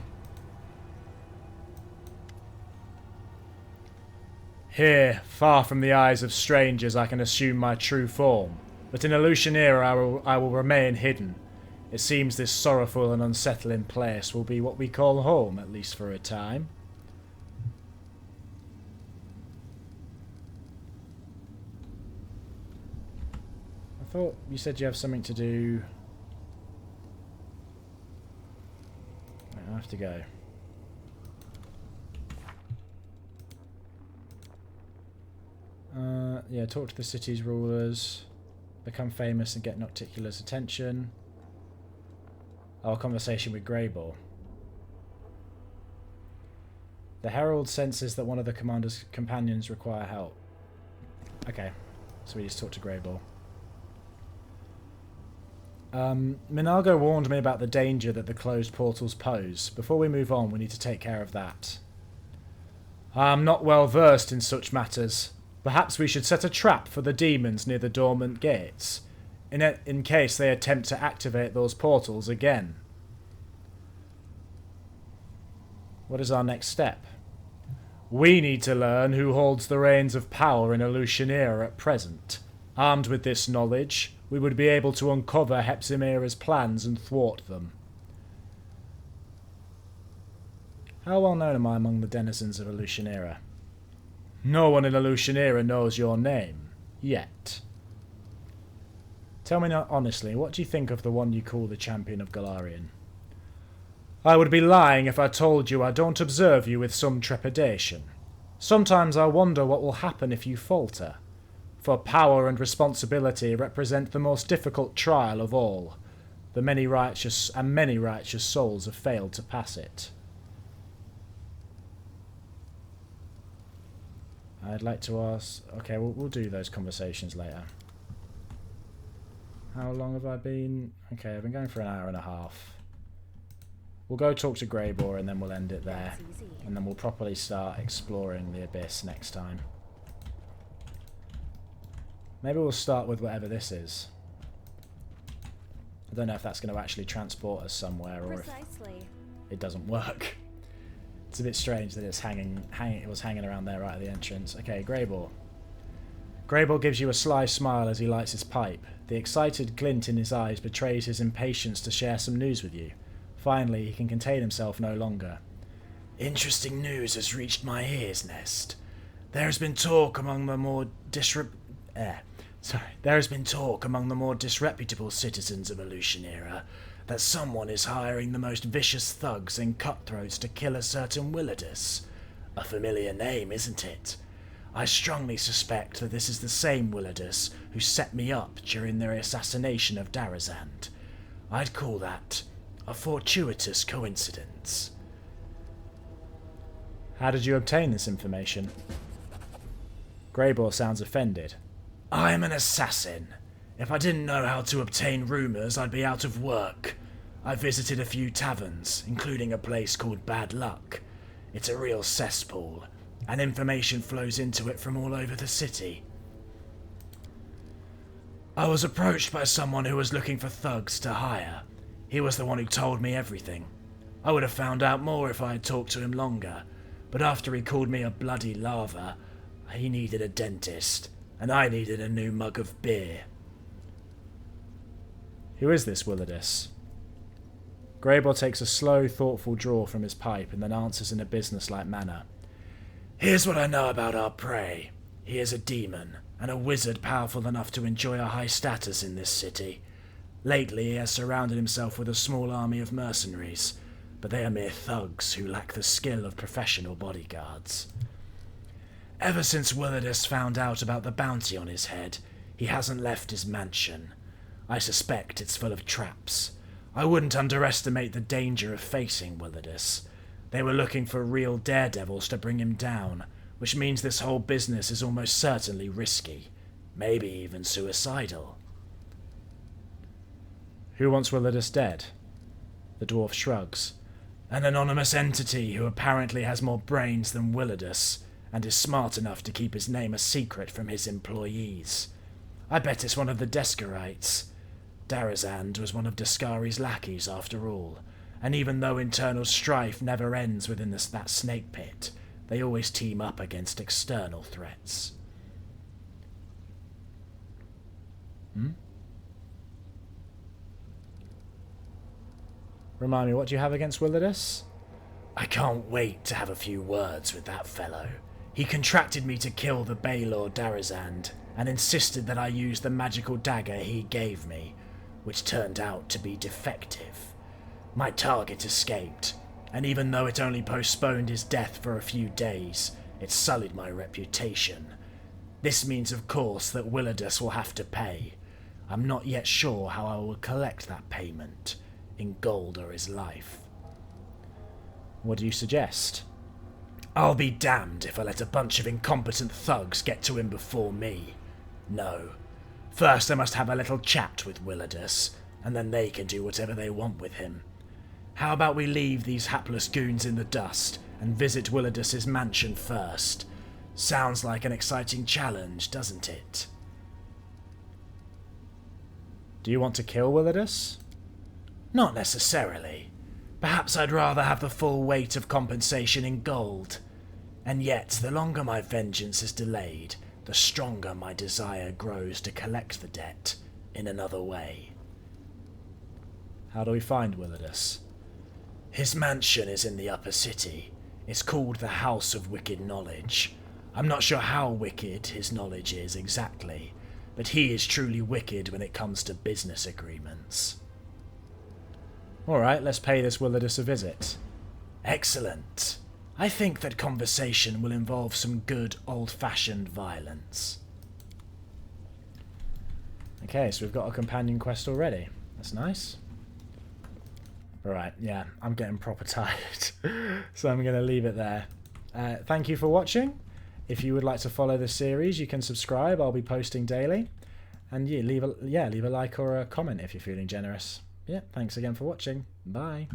Here, far from the eyes of strangers, I can assume my true form. But in Illusionera I will remain hidden. It seems this sorrowful and unsettling place will be what we call home, at least for a time. I thought you said you have something to do. I have to go. Yeah, talk to the city's rulers. Become famous and get Nocticula's attention. Our conversation with Greyball. The Herald senses that one of the commander's companions require help. Okay, so we just talk to Greyball. Minago warned me about the danger that the closed portals pose. Before we move on, we need to take care of that. I'm not well versed in such matters. Perhaps we should set a trap for the demons near the dormant gates, in case they attempt to activate those portals again. What is our next step? We need to learn who holds the reins of power in Illusionera at present. Armed with this knowledge, we would be able to uncover Hepzimera's plans and thwart them. How well known am I among the denizens of Illusionera? No one in Illusionera knows your name. Yet. Tell me now honestly, what do you think of the one you call the Champion of Golarion? I would be lying if I told you I don't observe you with some trepidation. Sometimes I wonder what will happen if you falter. For power and responsibility represent the most difficult trial of all. Many righteous souls have failed to pass it. I'd like to ask... Okay, we'll do those conversations later. How long have I been... Okay, I've been going for an hour and a half. We'll go talk to Greyball and then we'll end it there. And then we'll properly start exploring the Abyss next time. Maybe we'll start with whatever this is. I don't know if that's going to actually transport us somewhere or if it doesn't work. It's a bit strange that it's it was hanging around there right at the entrance. Okay, Greyball. Greyball gives you a sly smile as he lights his pipe. The excited glint in his eyes betrays his impatience to share some news with you. Finally, he can contain himself no longer. Interesting news has reached my ears, Nest. There has been talk among the more disreputable citizens of Illusionera that someone is hiring the most vicious thugs and cutthroats to kill a certain Willidus. A familiar name, isn't it? I strongly suspect that this is the same Willidus who set me up during the assassination of Darazand. I'd call that a fortuitous coincidence. How did you obtain this information? Greyball sounds offended. I'm an assassin. If I didn't know how to obtain rumours, I'd be out of work. I visited a few taverns, including a place called Bad Luck. It's a real cesspool, and information flows into it from all over the city. I was approached by someone who was looking for thugs to hire. He was the one who told me everything. I would have found out more if I had talked to him longer, but after he called me a bloody lava, he needed a dentist, and I needed a new mug of beer. Who is this Willidus? Greyball takes a slow, thoughtful draw from his pipe and then answers in a businesslike manner. Here's what I know about our prey. He is a demon, and a wizard powerful enough to enjoy a high status in this city. Lately he has surrounded himself with a small army of mercenaries, but they are mere thugs who lack the skill of professional bodyguards. Ever since Willidus found out about the bounty on his head, he hasn't left his mansion. I suspect it's full of traps. I wouldn't underestimate the danger of facing Willidus. They were looking for real daredevils to bring him down, which means this whole business is almost certainly risky, maybe even suicidal. Who wants Willidus dead? The dwarf shrugs. An anonymous entity who apparently has more brains than Willidus, and is smart enough to keep his name a secret from his employees. I bet it's one of the Deskarites. Darazand was one of Deskari's lackeys after all, and even though internal strife never ends within that snake pit, they always team up against external threats. Remind me, what do you have against Willidus? I can't wait to have a few words with that fellow. He contracted me to kill the Baylor Darazand and insisted that I use the magical dagger he gave me, which turned out to be defective. My target escaped, and even though it only postponed his death for a few days, it sullied my reputation. This means, of course, that Willidus will have to pay. I'm not yet sure how I will collect that payment, in gold or his life. What do you suggest? I'll be damned if I let a bunch of incompetent thugs get to him before me. No. First I must have a little chat with Willidus, and then they can do whatever they want with him. How about we leave these hapless goons in the dust and visit Willidus's mansion first? Sounds like an exciting challenge, doesn't it? Do you want to kill Willidus? Not necessarily. Perhaps I'd rather have the full weight of compensation in gold. And yet, the longer my vengeance is delayed, the stronger my desire grows to collect the debt in another way. How do we find Willidus? His mansion is in the upper city. It's called the House of Wicked Knowledge. I'm not sure how wicked his knowledge is exactly, but he is truly wicked when it comes to business agreements. Alright, let's pay this Willidus a visit. Excellent. I think that conversation will involve some good old-fashioned violence. Okay, so we've got a companion quest already. That's nice. Alright, yeah, I'm getting proper tired. So I'm going to leave it there. Thank you for watching. If you would like to follow the series, you can subscribe. I'll be posting daily. And yeah, leave a like or a comment if you're feeling generous. Yeah, thanks again for watching. Bye.